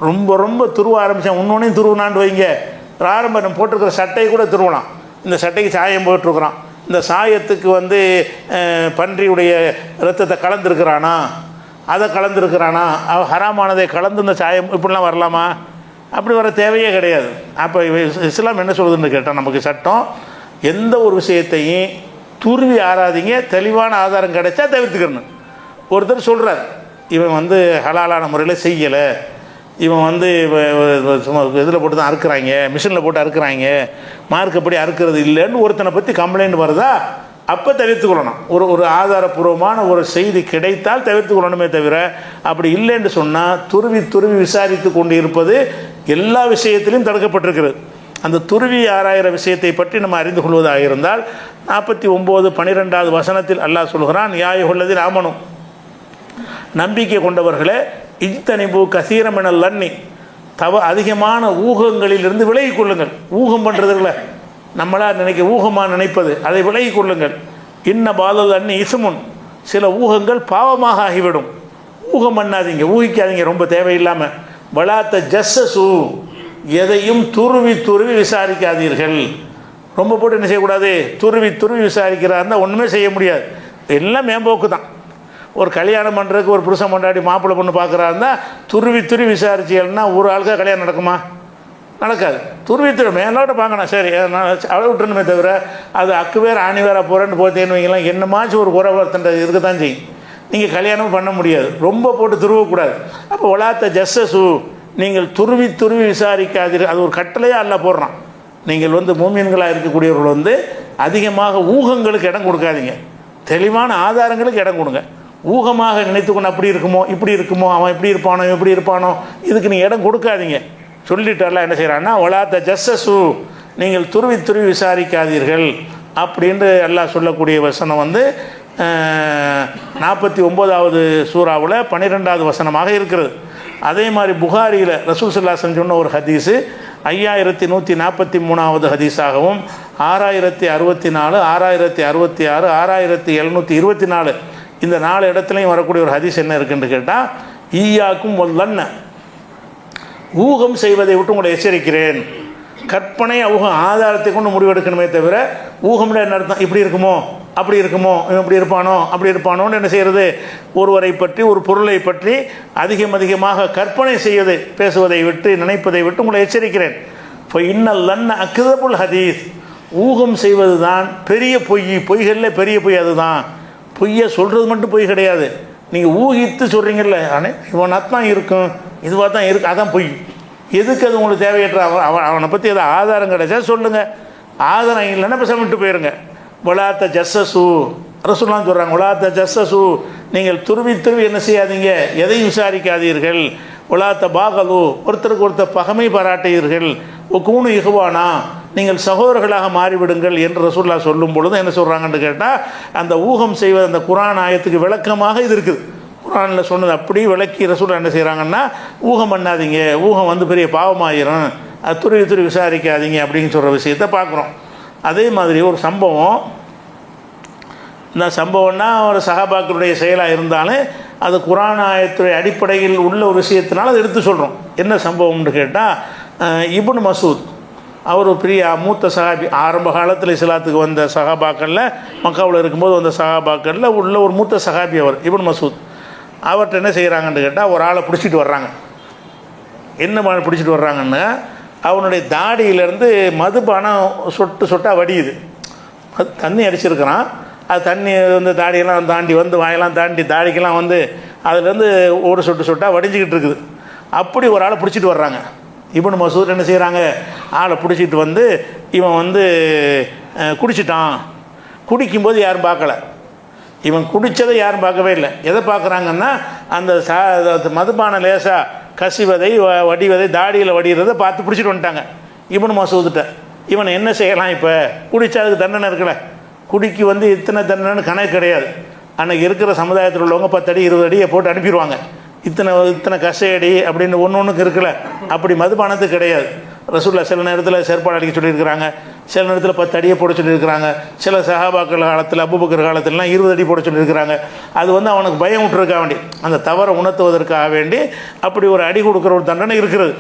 ரொம்ப ரொம்ப துருவ ஆரம்பித்தேன், இன்னொன்னையும் துருவினாண்டு வைங்க. ஆரம்ப நம்ம போட்டிருக்கிற சட்டையை கூட துருவலாம். இந்த சட்டைக்கு சாயம் போட்டிருக்கிறான், இந்த சாயத்துக்கு வந்து பன்றியுடைய இரத்தத்தை கலந்துருக்கிறானா, அதை கலந்துருக்கிறானா, ஹராமானதை கலந்து இந்த சாயம் இப்படிலாம் வரலாமா? அப்படி வர தேவையே கிடையாது. அப்போ இஸ்லாம் என்ன சொல்லுதுன்னு கேட்டால், நமக்கு சட்டம் எந்த ஒரு விஷயத்தையும் துருவி ஆராதிங்க, தெளிவான ஆதாரம் கிடைச்சா தவிர்த்துக்கணும். ஒருத்தர் சொல்கிறார், இவன் வந்து ஹலாலான முறையில் செய்யலை, இவன் வந்து சும்மா இதில் போட்டு தான் அறுக்கிறாங்க, மிஷினில் போட்டு அறுக்கிறாங்க, மார்க்கப்படி அறுக்கிறது இல்லைன்னு ஒருத்தனை பற்றி கம்ப்ளைண்ட் வருதா, அப்போ தவிர்த்துக்கொள்ளணும். ஒரு ஆதாரபூர்வமான ஒரு செய்தி கிடைத்தால் தவிர்த்துக்கொள்ளணுமே தவிர, அப்படி இல்லைன்னு சொன்னால் துருவி துருவி விசாரித்து கொண்டு இருப்பது எல்லா விஷயத்திலையும் தடுக்கப்பட்டிருக்கிறது. அந்த துருவி ஆராயிற விஷயத்தை பற்றி நம்ம அறிந்து கொள்வதாக இருந்தால் 49:12 வசனத்தில் அல்லாஹ் சொல்கிறான், யாயுள்ளது ராமனும், நம்பிக்கை கொண்டவர்களே, இஜ்தனிபு கசீரமெனல் லன்னி, அதிகமான ஊகங்களிலிருந்து விலகி கொள்ளுங்கள். ஊகம் பண்ணுறதுல நம்மளா ஊகமாக நினைப்பது, அதை விலகி கொள்ளுங்கள். இன்ன பாலல் அன்னி இசுமுன், சில ஊகங்கள் பாவமாக ஆகிவிடும். ஊகம் பண்ணாதீங்க, ஊகிக்காதீங்க ரொம்ப தேவையில்லாமல். வலாத்த ஜஸ்ஸு, எதையும் துருவி துருவி விசாரிக்காதீர்கள். ரொம்ப போட்டு என்ன செய்யக்கூடாது, துருவி துருவி விசாரிக்கிறாருந்தா ஒன்றுமே செய்ய முடியாது, எல்லாம் மேம்போக்கு தான். ஒரு கல்யாணம் பண்ணுறதுக்கு ஒரு புருஷன் கொண்டாடி மாப்பிள்ளை பொண்ணு பார்க்குறாருந்தா துருவி துருவி விசாரிச்சியல்னா ஒரு ஆளுக்காக கல்யாணம் நடக்குமா? நடக்காது. துருவி துருவி மேலோட பார்க்கணும், சரி அவளை விட்டுணுமே தவிர அது அக்கு வேறு ஆணி வேற போகிறேன்னு போத்தேன்னு வைங்களாம், என்னமாச்சும் ஒரு குறை வருத்தன்ற இருக்க தான் செய்யும். நீங்கள் கல்யாணமும் பண்ண முடியாது, ரொம்ப போட்டு துருவக்கூடாது. அப்போ ஒலாத்த ஜஸ்ஸு, நீங்கள் துருவி துருவி விசாரிக்காதீர்கள். அது ஒரு கட்டளையாக அல்ல போடுறான். நீங்கள் வந்து மூமின்களாக இருக்கக்கூடியவர்கள் வந்து அதிகமாக ஊகங்களுக்கு இடம் கொடுக்காதீங்க, தெளிவான ஆதாரங்களுக்கு இடம் கொடுங்க. ஊகமாக நினைத்துக்கொண்டு அப்படி இருக்குமோ இப்படி இருக்குமோ, அவன் இப்படி இருப்பானோ எப்படி இருப்பானோ, இதுக்கு நீங்கள் இடம் கொடுக்காதீங்க. சொல்லிட்டார்ல என்ன செய்கிறான்னா, ஒலாத்த ஜஸ்ஸு, நீங்கள் துருவி துருவி விசாரிக்காதீர்கள் அப்படின்ட்டு எல்லாம் சொல்லக்கூடிய வசனம் வந்து 49வது சூறாவில் 12வது வசனமாக இருக்கிறது. அதே மாதிரி புகாரியில் ரசூல் ஸல்லல்லாஹு அலைஹி வஸல்லம் சொன்ன ஒரு ஹதீஸு 5143வது ஹதீஸாகவும் 6064, 6066, 6724 இந்த 4 இடத்துலையும் வரக்கூடிய ஒரு ஹதீஸ் என்ன இருக்குன்னு கேட்டால், ஈயாக்கும் வல்லன்ன, ஊகம் செய்வதை விட்டு உங்களை எச்சரிக்கிறேன். கற்பனை ஊகம் ஆதாரத்தை கொண்டு முடிவெடுக்கணுமே தவிர, ஊகம்னா என்ன அர்த்தம், இப்படி இருக்குமோ அப்படி இருக்குமோ, இப்படி இருப்பானோ அப்படி இருப்பானோன்னு என்ன செய்கிறது, ஒருவரை பற்றி ஒரு பொருளை பற்றி அதிகமாக கற்பனை செய்வதை பேசுவதை விட்டு நினைப்பதை விட்டு உங்களை எச்சரிக்கிறேன். இப்போ இன்னல்லன்ன அக்தபுல் ஹதீஸ், ஊகம் செய்வது தான் பெரிய பொய்களில் பெரிய பொய். அதுதான் பொய்யை சொல்கிறது மட்டும் பொய் கிடையாது, நீங்கள் ஊகித்து சொல்கிறீங்கல்ல, ஆனால் இவனாக தான் இருக்கும், இதுவாக தான் இருக்குது, அதான் பொய். எதுக்கு அது உங்களுக்கு தேவையற்ற? அவனை பற்றி எதாவது ஆதாரம் கிடைச்சா சொல்லுங்கள், ஆதாரம் இல்லைன்னா பேசாம விட்டு போயிருங்க. ஒலாத்த ஜஸ்ஸு, ரசூலுல்லாஹ் சொல்கிறாங்க, ஒலாத்த ஜஸ்ஸு, நீங்கள் துருவி துருவி என்ன செய்யாதீங்க, எதையும் விசாரிக்காதீர்கள். ஒலாத்த பாகலு, ஒருத்தருக்கு ஒருத்தர் பகமை பாராட்டுகிறீர்கள். கூணு இகுவானா, நீங்கள் சகோதரர்களாக மாறிவிடுங்கள் என்று ரசூலுல்லாஹ் சொல்லும் பொழுது என்ன சொல்கிறாங்கன்னு கேட்டால், அந்த ஊகம் செய்வது அந்த குர்ஆன் ஆயத்துக்கு விளக்கமாக இது இருக்குது. குர்ஆனில் சொன்னது அப்படி விளக்கி ரசூலுல்லாஹ் என்ன செய்கிறாங்கன்னா, ஊகம் பண்ணாதீங்க, ஊகம் வந்து பெரிய பாவமாயிரும், அது துருவி துருவி விசாரிக்காதீங்க அப்படின்னு சொல்கிற விஷயத்தை பார்க்குறோம். அதே மாதிரி ஒரு சம்பவம், இந்த சம்பவம்னா ஒரு சஹாபாக்களுடைய செயலாக இருந்தாலும் அது குர்ஆன் ஆயத்துடைய அடிப்படையில் உள்ள ஒரு விஷயத்தினால அதை எடுத்து சொல்கிறோம். என்ன சம்பவம்னு கேட்டால் இப்னு மசூத் அவர் ஒரு பெரிய மூத்த சஹாபி, ஆரம்ப காலத்தில் இஸ்லாத்துக்கு வந்த சஹாபாக்களில், மக்காவில் இருக்கும்போது வந்த சஹாபாக்களில் உள்ள ஒரு மூத்த சஹாபி அவர் இப்னு மசூத். அவர்கிட்ட என்ன செய்கிறாங்கன்னு கேட்டால் ஒரு ஆளை பிடிச்சிட்டு வர்றாங்க. என்ன பிடிச்சிட்டு வர்றாங்கன்னு, அவனுடைய தாடியிலேருந்து மதுபானம் சொட்டு சொட்டாக வடியுது. தண்ணி அடிச்சிருக்கிறான், அது தண்ணி வந்து தாடியெல்லாம் தாண்டி வந்து வாயெல்லாம் தாண்டி தாடிக்கெல்லாம் வந்து அதுலேருந்து ஒரு சொட்டு சொட்டாக வடிஞ்சிக்கிட்டு இருக்குது. அப்படி ஒரு ஆளை பிடிச்சிட்டு வர்றாங்க. இப்னு மசூத் என்ன செய்கிறாங்க, ஆளை பிடிச்சிட்டு வந்து இவன் வந்து குடிச்சிட்டான். குடிக்கும்போது யாரும் பார்க்கல, இவன் குடித்ததை யாரும் பார்க்கவே இல்லை. எதை பார்க்குறாங்கன்னா அந்த மதுபான லேசாக கசிவதை வடிவதை தாடியில் வடிகிறதை பார்த்து பிடிச்சிட்டு வந்துட்டாங்க இப்னு மசூத்கிட்ட. இவனை என்ன செய்யலாம், இப்போ குடித்தா அதுக்கு தண்டனை இருக்கலை, குடிக்கு வந்து இத்தனை தண்டனைன்னு கணக்கு கிடையாது. அன்றைக்கி இருக்கிற சமுதாயத்தில் உள்ளவங்க 10 அடி 20 அடியை போட்டு அனுப்பிடுவாங்க. இத்தனை கசையடி அப்படின்னு ஒன்றுக்கு இருக்குல்ல, அப்படி மதுபானத்துக்கு கிடையாது. ரசூலுல்லாஹ் சில நேரத்தில் செருப்பாடு அடிக்க சொல்லியிருக்கிறாங்க, சில நேரத்தில் 10 அடியை போட சொல்லியிருக்கிறாங்க, சில சஹாபாக்கள் காலத்தில் அபூபக்கர் காலத்திலலாம் 20 அடி போட சொல்லியிருக்கிறாங்க. அது வந்து அவனுக்கு பயம் விட்டுருக்காக வேண்டி, அந்த தவறை உணர்த்துவதற்காக வேண்டி அப்படி ஒரு அடி கொடுக்குற ஒரு தண்டனை இருக்கிறது.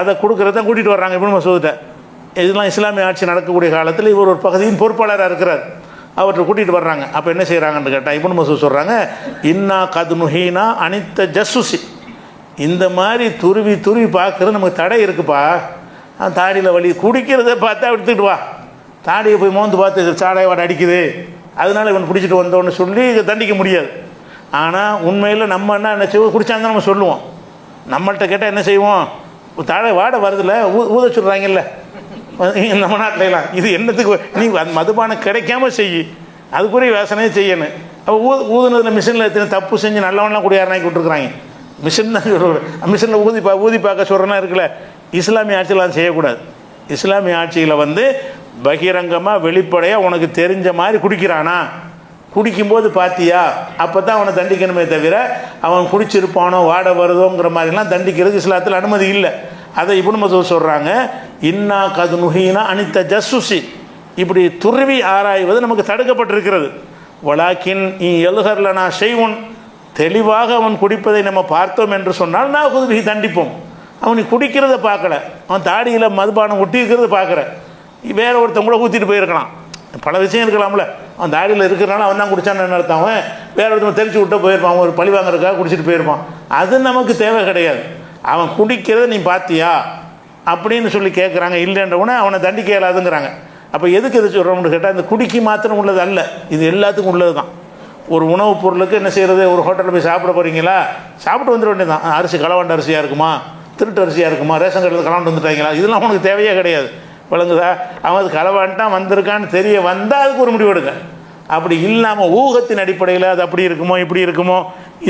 அதை கொடுக்குறத கூட்டிகிட்டு வர்றாங்க இப்னு மசூத்கிட்ட. இதெல்லாம் இஸ்லாமிய ஆட்சி நடக்கக்கூடிய காலத்தில் இவர் ஒரு பகுதியின் பொறுப்பாளராக இருக்கிறார். அவர்கிட்ட கூட்டிகிட்டு வர்றாங்க. அப்போ என்ன செய்கிறாங்கன்னு கேட்டால் இப்னு மசூத் சொல்கிறாங்க, இன்னா கதுனுஹீனா அனித்த ஜஸ்ஸுசி, இந்த மாதிரி துருவி பார்க்குறது நமக்கு தடை இருக்குப்பா. தாடியில் வலி குடிக்கிறத பார்த்தா எடுத்துக்கிட்டு வா, தாடியை போய் மோந்து பார்த்து சாடையை வாட அடிக்குது, அதனால இவன் பிடிச்சிட்டு வந்தோன்னு சொல்லி இதை தண்டிக்க முடியாது. ஆனால் உண்மையில் நம்ம என்ன செய்வோம், குடித்தாங்க நம்ம சொல்லுவோம். நம்மள்கிட்ட கேட்டால் என்ன செய்வோம், தாடை வாட வருதில்ல, ஊத சொல்கிறாங்கல்ல நம்ம நாட்டிலாம், இது என்னத்துக்கு நீ மதுபானம் கிடைக்காம செய்யி, அதுக்குரிய யோசனையே செய்யணும். அப்போ ஊதுனதில் மிஷினில் எத்தனை தப்பு செஞ்சு நல்லவன்லாம் குடியாரனாக்கி விட்டுருக்குறாங்க. மிஷின் தான் சொல்கிறேன், மிஷினில் ஊதி பார்க்க சொல்கிறேன்னா இருக்குல்ல. இஸ்லாமிய ஆட்சியில் அதை செய்யக்கூடாது. இஸ்லாமிய ஆட்சியில் வந்து பகிரங்கமாக வெளிப்படையாக உனக்கு தெரிஞ்ச மாதிரி குடிக்கிறானா, குடிக்கும்போது பார்த்தியா, அப்போ தான் அவனை தண்டிக்கணுமே தவிர அவன் குடிச்சிருப்பானோ வாட வருதோங்கிற மாதிரிலாம் தண்டிக்கிறது இஸ்லாத்தில் அனுமதி இல்லை. அதை இப்னு மசூத் சொல்கிறாங்க, இன்னா கதுனுஹீனா அனித்த ஜஸ்ஸுசி, இப்படி துருவி ஆராய்வது நமக்கு தடுக்கப்பட்டிருக்கிறது. வலாக்கின் எழுகர்லனா செய்வோன், தெளிவாக அவன் குடிப்பதை நம்ம பார்த்தோம் என்று சொன்னால் நான் குதுபி தண்டிப்போம். அவனுக்கு குடிக்கிறத பார்க்கல, அவன் தாடியில் மதுபானம் ஒட்டி இருக்கிறத பார்க்குற, வேற ஒருத்தன் கூட ஊற்றிட்டு போயிருக்கலாம். பல விஷயம் இருக்கலாம்ல, அவன் தாடியில் இருக்கிறனால அவன் தான் குடித்தான்னு நடத்தான், அவன் வேற ஒருத்தன் தெரிச்சு விட்டு போயிருப்பான், அவன் ஒரு பழி வாங்குறதுக்காக குடிச்சிட்டு போயிருப்பான். அது நமக்கு தேவை கிடையாது. அவன் குடிக்கிறத நீ பார்த்தியா அப்படின்னு சொல்லி கேட்குறாங்க. இல்லைன்றவுடனே அவனை தண்டிக்க இயலாதுங்கிறாங்க. அப்போ எதுக்கு எது சொல்கிறோம்னு கேட்டால், இந்த குடிக்கு மாத்திரம் உள்ளது அல்ல, இது எல்லாத்துக்கும் உள்ளது தான். ஒரு உணவுப் பொருளுக்கு என்ன செய்கிறது, ஒரு ஹோட்டலில் போய் சாப்பிட போகிறீங்களா, சாப்பிட்டு வந்துட வேண்டியது தான். அரிசி களவாண்ட அரிசியாக இருக்குமா, திருட்டு அரிசியாக இருக்குமா, ரேஷன் கடையில் களவாண்டு வந்துட்டாங்களா, இதெல்லாம் உனக்கு தேவையே கிடையாது. விளங்குதா? அவன் அது களவாண்டான் வந்திருக்கான்னு தெரிய வந்தால் அதுக்கு ஒரு முடிவு எடுங்க. அப்படி இல்லாமல் ஊகத்தின் அடிப்படையில் அது அப்படி இருக்குமோ இப்படி இருக்குமோ,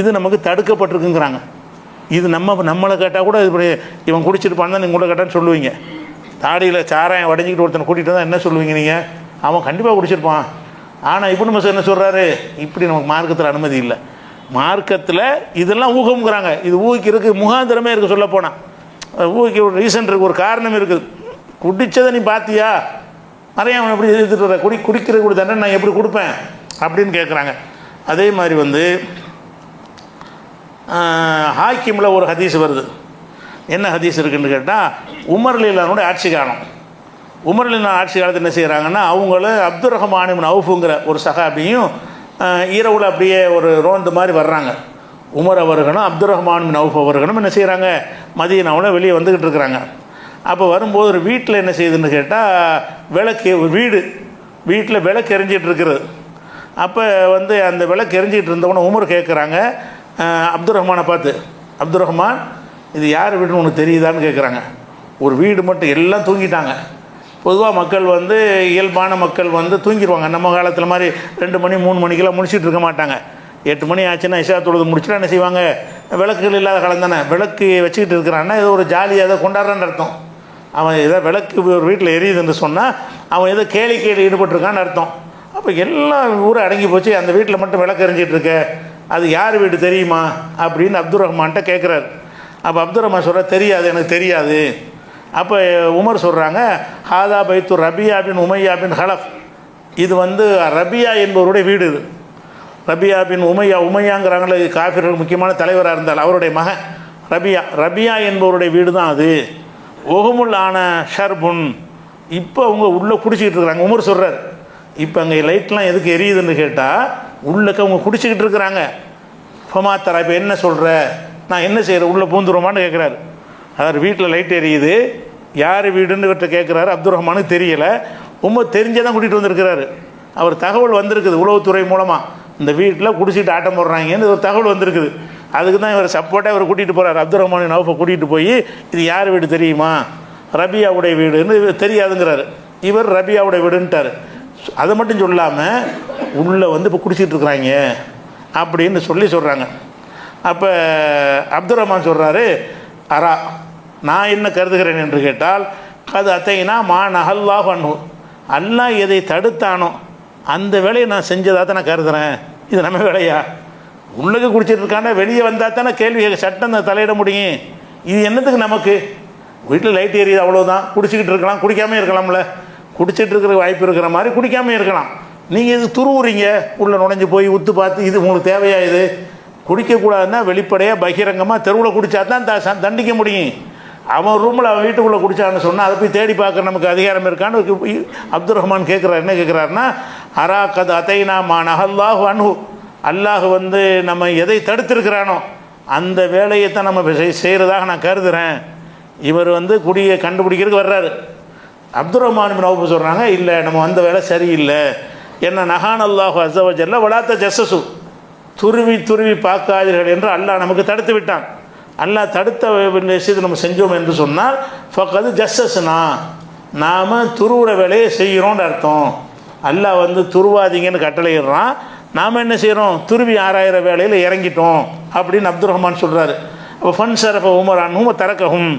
இது நமக்கு தடுக்கப்பட்டிருக்குங்கிறாங்க. இது நம்மளை கேட்டால் கூட இப்படி இவன் குடிச்சிருப்பான் தான் நீங்கள் கூட கேட்டான்னு சொல்லுவீங்க. தாடியில் சாராயம் வடைஞ்சிக்கிட்டு ஒருத்தனை கூட்டிகிட்டு தான் என்ன சொல்லுவீங்க நீங்கள், அவன் கண்டிப்பாக குடிச்சிருப்பான். ஆனால் இப்னு மசூத் என்ன சொல்கிறாரு, இப்படி நமக்கு மார்க்கத்தில் அனுமதி இல்லை. மார்க்கத்தில் இதெல்லாம் ஊகம்ங்கிறாங்க. இது ஊகிக்கிறதுக்கு முகாந்திரமே இருக்குது. சொல்ல போனால் ஊகிக்க ஒரு ரீசன் இருக்குது, ஒரு காரணம் இருக்குது. குடித்ததை நீ பார்த்தியா, நிறைய அவன் எப்படி எதிர்த்துட்டு வர, குடிக்கிற கூட தானே நான் எப்படி கொடுப்பேன் அப்படின்னு கேட்குறாங்க. அதே மாதிரி வந்து ஹாக்கிமில் ஒரு ஹதீஸ் வருது. என்ன ஹதீஸ் இருக்குதுன்னு கேட்டால், உமர் ரலியல்லாஹு ஆட்சி காலம். உமர் ரலியல்லாஹு ஆட்சி காலத்தில் என்ன செய்கிறாங்கன்னா, அவங்கள அப்துர் ரஹ்மான் இப்னு அவுஃப்ங்கிற ஒரு சஹாபியும் இரவில் அப்படியே ஒரு ரோந்து மாதிரி வர்றாங்க. உமர் அவர்களும் அப்துர் ரஹ்மான் இப்னு அவுஃப் அவர்களும் என்ன செய்கிறாங்க, மதீனாவில் வெளியே வந்துக்கிட்டு இருக்கிறாங்க. அப்போ வரும்போது ஒரு வீட்டில் என்ன செய்யுதுன்னு கேட்டால், விளக்கு, வீட்டில் விளக்கு எரிஞ்சிகிட்டு இருக்கிறது. அப்போ வந்து அந்த விளக்கு எரிஞ்சிக்கிட்டு இருந்தவொன்னே உமர் கேட்குறாங்க அப்துர் ரஹ்மானை பார்த்து, அப்துர் ரஹ்மான் இது யார் வீடுன்னு உனக்கு தெரியுதான்னு கேட்குறாங்க. ஒரு வீடு மட்டும் எல்லாம் தூங்கிட்டாங்க. பொதுவாக மக்கள் வந்து இயல்பான மக்கள் வந்து தூங்கிடுவாங்க. நம்ம காலத்தில் மாதிரி 2 மணி 3 மணிக்கெல்லாம் முடிச்சுட்டு இருக்க மாட்டாங்க. 8 மணி ஆச்சுன்னா இஷா தொழுது முடிச்சுட்டு என்ன செய்வாங்க, விளக்குகள் இல்லாத காலம் தானே, விளக்கு வச்சுக்கிட்டு இருக்கிறான்னா ஏதோ ஒரு ஜாலியாக அதை கொண்டாடுறான்னு அர்த்தம். அவன் ஏதோ விளக்கு ஒரு வீட்டில் எரியுதுன்னு சொன்னால் அவன் ஏதோ கேளிக்கையில் ஈடுபட்டிருக்கான்னு அர்த்தம். அப்போ எல்லாம் ஊரை அடங்கி போச்சு, அந்த வீட்டில் மட்டும் விளக்கு எரிஞ்சிட்டு இருக்க, அது யார் வீடு தெரியுமா அப்படின்னு அப்துர் ரஹ்மான்கிட்ட கேட்குறாரு. அப்போ அப்துர் ரஹ்மான் சொல்கிற, தெரியாது, எனக்கு தெரியாது. அப்போ உமர் சொல்கிறாங்க, ஹாதா பைத்து ரபியா பின் உமையா பின் ஹலஃப், இது வந்து ரபியா என்பவருடைய வீடு. இது ரபியா பின் உமையாங்கிறாங்களே, காஃபிர்கள் முக்கியமான தலைவராக இருந்தால் அவருடைய மகன், ரபியா என்பவருடைய வீடு தான் அது. ஒகுமுல் ஆன ஷர்புன், இப்போ அவங்க உள்ளே குடிச்சிக்கிட்டு இருக்கிறாங்க. உமர் சொல்கிறார், இப்போ அங்கே லைட்லாம் எதுக்கு எரியுதுன்னு கேட்டால் உள்ளக்க அவங்க குடிச்சிக்கிட்டு இருக்கிறாங்க. ஃபமாத்தரா, இப்போ என்ன சொல்கிற, நான் என்ன செய்கிறேன், உள்ளே பூந்துருமான்னு கேட்குறாரு. அதாவது வீட்டில் லைட் எரியுது, யார் வீடுன்னு இவர்கிட்ட கேட்குறாரு. அப்துல் ரஹ்மானுக்கு தெரியலை. உமர் தெரிஞ்சே தான் கூட்டிகிட்டு வந்திருக்கிறாரு. அவர் தகவல் வந்திருக்குது உளவுத்துறை மூலமாக, இந்த வீட்டில் குடிச்சிட்டு ஆட்டம் போடுறாங்கன்னு ஒரு தகவல் வந்திருக்குது. அதுக்கு தான் இவர் சப்போர்ட்டாக இவர் கூட்டிகிட்டு போகிறார். அப்துல் ரஹ்மான் நௌஃபை கூட்டிகிட்டு போய், இது யார் வீடு தெரியுமா, ரபியாவுடைய வீடுன்னு தெரியாதுங்கிறாரு. இவர் ரபியாவுடைய வீடுன்ட்டார். அதை மட்டும் சொல்லாமல் உள்ளே வந்து இப்போ குடிச்சிட்டு இருக்கிறாங்க அப்படின்னு சொல்கிறாங்க. அப்போ அப்துல் ரஹ்மான் சொல்கிறாரு, அரா, நான் என்ன கருதுகிறேன் என்று கேட்டால், அது அத்தைனா மா நஹல்லாஹு அன்ஹு, அல்லாஹ் எதை தடுத்தானோ அந்த வேலையை நான் செஞ்சதாக தான் நான் கருதுகிறேன். இது நம்ம வேலையா? உள்ளுக்கு குடிச்சிட்டு இருக்கான, வெளியே வந்தால் தானே கேள்வி சட்டம் தலையிட முடியும். இது என்னத்துக்கு நமக்கு? வீட்டில் லைட் எரியுது அவ்வளோதான், குடிச்சிக்கிட்டு இருக்கலாம், குடிக்காமல் இருக்கலாம்ல. குடிச்சிட்டு இருக்கிற வாய்ப்பு இருக்கிற மாதிரி குடிக்காமல் இருக்கலாம். நீங்கள் இது துருவுறீங்க, உள்ளே நுழைஞ்சு போய் உத்து பார்த்து, இது உங்களுக்கு தேவையா? இது குடிக்கக்கூடாதுன்னா வெளிப்படையாக பகிரங்கமாக தெருவில் குடித்தா தான் தண்டிக்க முடியும். அவன் ரூமில் அவன் வீட்டுக்குள்ளே குடித்தான்னு சொன்னால் அதை போய் தேடி பார்க்குற நமக்கு அதிகாரம் இருக்கான்னு அப்துல் ரஹ்மான் கேட்குறாரு. என்ன கேட்குறாருன்னா, அரா கது அத்தைனா மா நஹல்லாஹு அன்ஹு, அல்லாஹ் வந்து நம்ம எதை தடுத்திருக்கிறானோ அந்த வேலையை தான் நம்ம செய்கிறதாக நான் கருதுகிறேன். இவர் வந்து குடியை கண்டுபிடிக்கிறதுக்கு வர்றாரு. அப்துல் ரஹ்மான் பின் அவுஃப் சொல்கிறாங்க, இல்லை நம்ம வந்த வேலை சரியில்லை. என்ன நஹான் அல்லாஹு அஸ்ஸ வ ஜல்ல வலாத்த ஜஸ்ஸசு, துருவி பார்க்காதீர்கள் என்று அல்லாஹ் நமக்கு தடுத்து விட்டான். அல்லாஹ் தடுத்த விஷயத்தை நம்ம செஞ்சோம் என்று சொன்னால் ஃபக்கது ஜஸ்ஸஸ்னா, நாம் துருவுற வேலையை செய்கிறோன்னு அர்த்தம். அல்லாஹ் வந்து துருவாதீங்கன்னு கட்டளையிடுறான், நாம் என்ன செய்கிறோம், துருவி ஆராயிற வேலையில் இறங்கிட்டோம் அப்படின்னு அப்துல் ரஹ்மான் சொல்கிறாரு. அப்போ ஃபன் சரஃப உமர் அன்ஹும் தரக்கஹும்,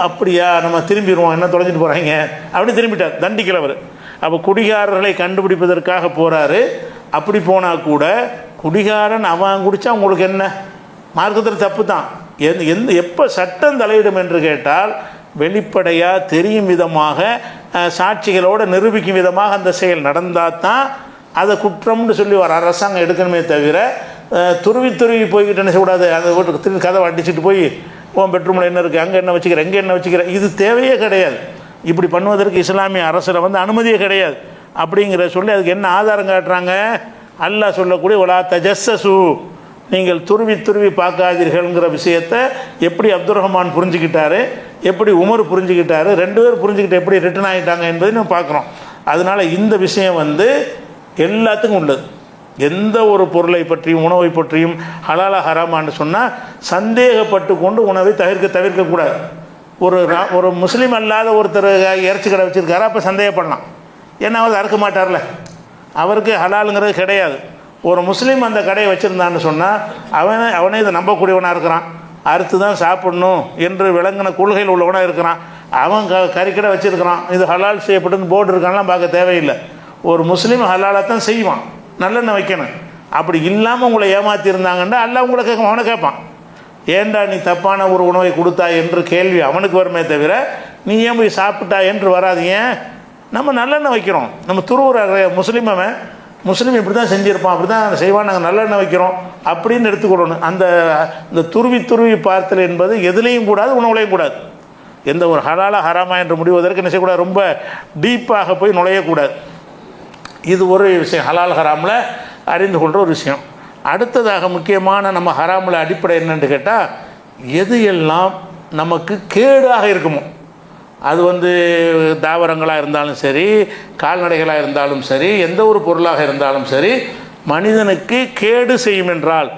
அப்படியா நம்ம திரும்பிடுவோம், என்ன தொலைஞ்சிட்டு போகிறாங்க அப்படின்னு திரும்பிட்டார், தண்டிக்கிறவர். அப்போ குடிகாரர்களை கண்டுபிடிப்பதற்காக போகிறாரு. அப்படி போனால் கூட குடிகாரன் அவன் குடித்தா உங்களுக்கு என்ன, மார்க்கத்தில் தப்பு தான். எப்போ சட்டம் தலையிடும் என்று கேட்டால் வெளிப்படையாக தெரியும் விதமாக சாட்சிகளோடு நிரூபிக்கும் விதமாக அந்த செயல் நடந்தால் தான் அதை குற்றம்னு சொல்லி வர அரசாங்கம் எடுக்கணுமே தவிர துருவி போய்கிட்டு என்ன செய்யக்கூடாது. அந்த வீட்டுக்கு திரும்பி கதவை அடிச்சுட்டு போய் உன் பெட்ரூமில் என்ன இருக்குது, அங்கே என்ன வச்சுக்கிறேன், எங்கே என்ன வச்சுக்கிறேன், இது தேவையே கிடையாது. இப்படி பண்ணுவதற்கு இஸ்லாமிய அரசில் வந்து அனுமதியே கிடையாது. அப்படிங்கிற சொல்லி அதுக்கு என்ன ஆதாரம் காட்டுறாங்க, அல்லாஹ் சொல்லக்கூடிய ஒலா தஜஸ்ஸசு, நீங்கள் துருவி பார்க்காதீர்கள்ங்கிற விஷயத்தை எப்படி அப்துல் ரஹ்மான் புரிஞ்சுக்கிட்டாரு, எப்படி உமர் புரிஞ்சுக்கிட்டாரு, ரெண்டு பேரும் புரிஞ்சுக்கிட்டு எப்படி ரிட்டர்ன் ஆகிட்டாங்க என்பதை நம்ம பார்க்குறோம். அதனால் இந்த விஷயம் வந்து எல்லாத்துக்கும் உள்ளது. எந்த ஒரு பொருளை பற்றியும் உணவை பற்றியும் ஹலாலா ஹராமான்னு சொன்னால் சந்தேகப்பட்டு கொண்டு உணவை தவிர்க்கக்கூடாது. ஒரு முஸ்லீம் அல்லாத ஒருத்தர் இறைச்சி கடை வச்சுருக்காரு, அப்போ சந்தேகப்படலாம். ஏன்னா அவர் அறுக்க மாட்டார்ல, அவருக்கு ஹலாலுங்கிறது கிடையாது. ஒரு முஸ்லீம் அந்த கடையை வச்சுருந்தான்னு சொன்னால் அவனே இதை நம்பக்கூடியவனாக இருக்கிறான், அறுத்து தான் சாப்பிடணும் என்று விளங்கின கொள்கையில் உள்ளவனாக இருக்கிறான். அவன் கறிக்கடை வச்சுருக்கிறான், இது ஹலால் செய்யப்பட்டுன்னு போர்டு இருக்கான்லாம் பார்க்க தேவையில்லை. ஒரு முஸ்லீம் ஹலாலாக தான் செய்வான், நல்லெண்ணெய் வைக்கணும். அப்படி இல்லாமல் உங்களை ஏமாற்றிருந்தாங்கன்னா அல்லாஹ் உங்களை அவனை கேட்பான், ஏண்டா நீ தப்பான ஒரு உணவை கொடுத்தா என்று கேள்வி அவனுக்கு வருமே தவிர நீ ஏன் போய் சாப்பிட்டா என்று வராதிங்க. நம்ம நல்லெண்ணெய் வைக்கிறோம், நம்ம துருவுற முஸ்லீம் இப்படி தான் செஞ்சுருப்பான், அப்படி தான் செய்வான், நாங்கள் நல்லெண்ணெய் வைக்கிறோம் அப்படின்னு எடுத்துக்கொள்ளணும். இந்த துருவி பார்த்தல் என்பது எதுலேயும் கூடாது, உணவுலையும் கூடாது. எந்த ஒரு ஹலாலா ஹராமா என்று முடிவதற்கு என்ன செய்யக்கூடாது, ரொம்ப டீப்பாக போய் நுழையக்கூடாது. இது ஒரு விஷயம், ஹலால் ஹராமில் அறிந்து கொள்கிற ஒரு விஷயம். அடுத்ததாக முக்கியமான நம்ம ஹராமில் அடிப்படை என்னென்னு கேட்டால், எது எல்லாம் நமக்கு கேடாக இருக்குமோ, அது வந்து தாவரங்களாக இருந்தாலும் சரி, கால்நடைகளாக இருந்தாலும் சரி, எந்த ஒரு பொருளாக இருந்தாலும் சரி, மனிதனுக்கு கேடு செய்யும் என்றால்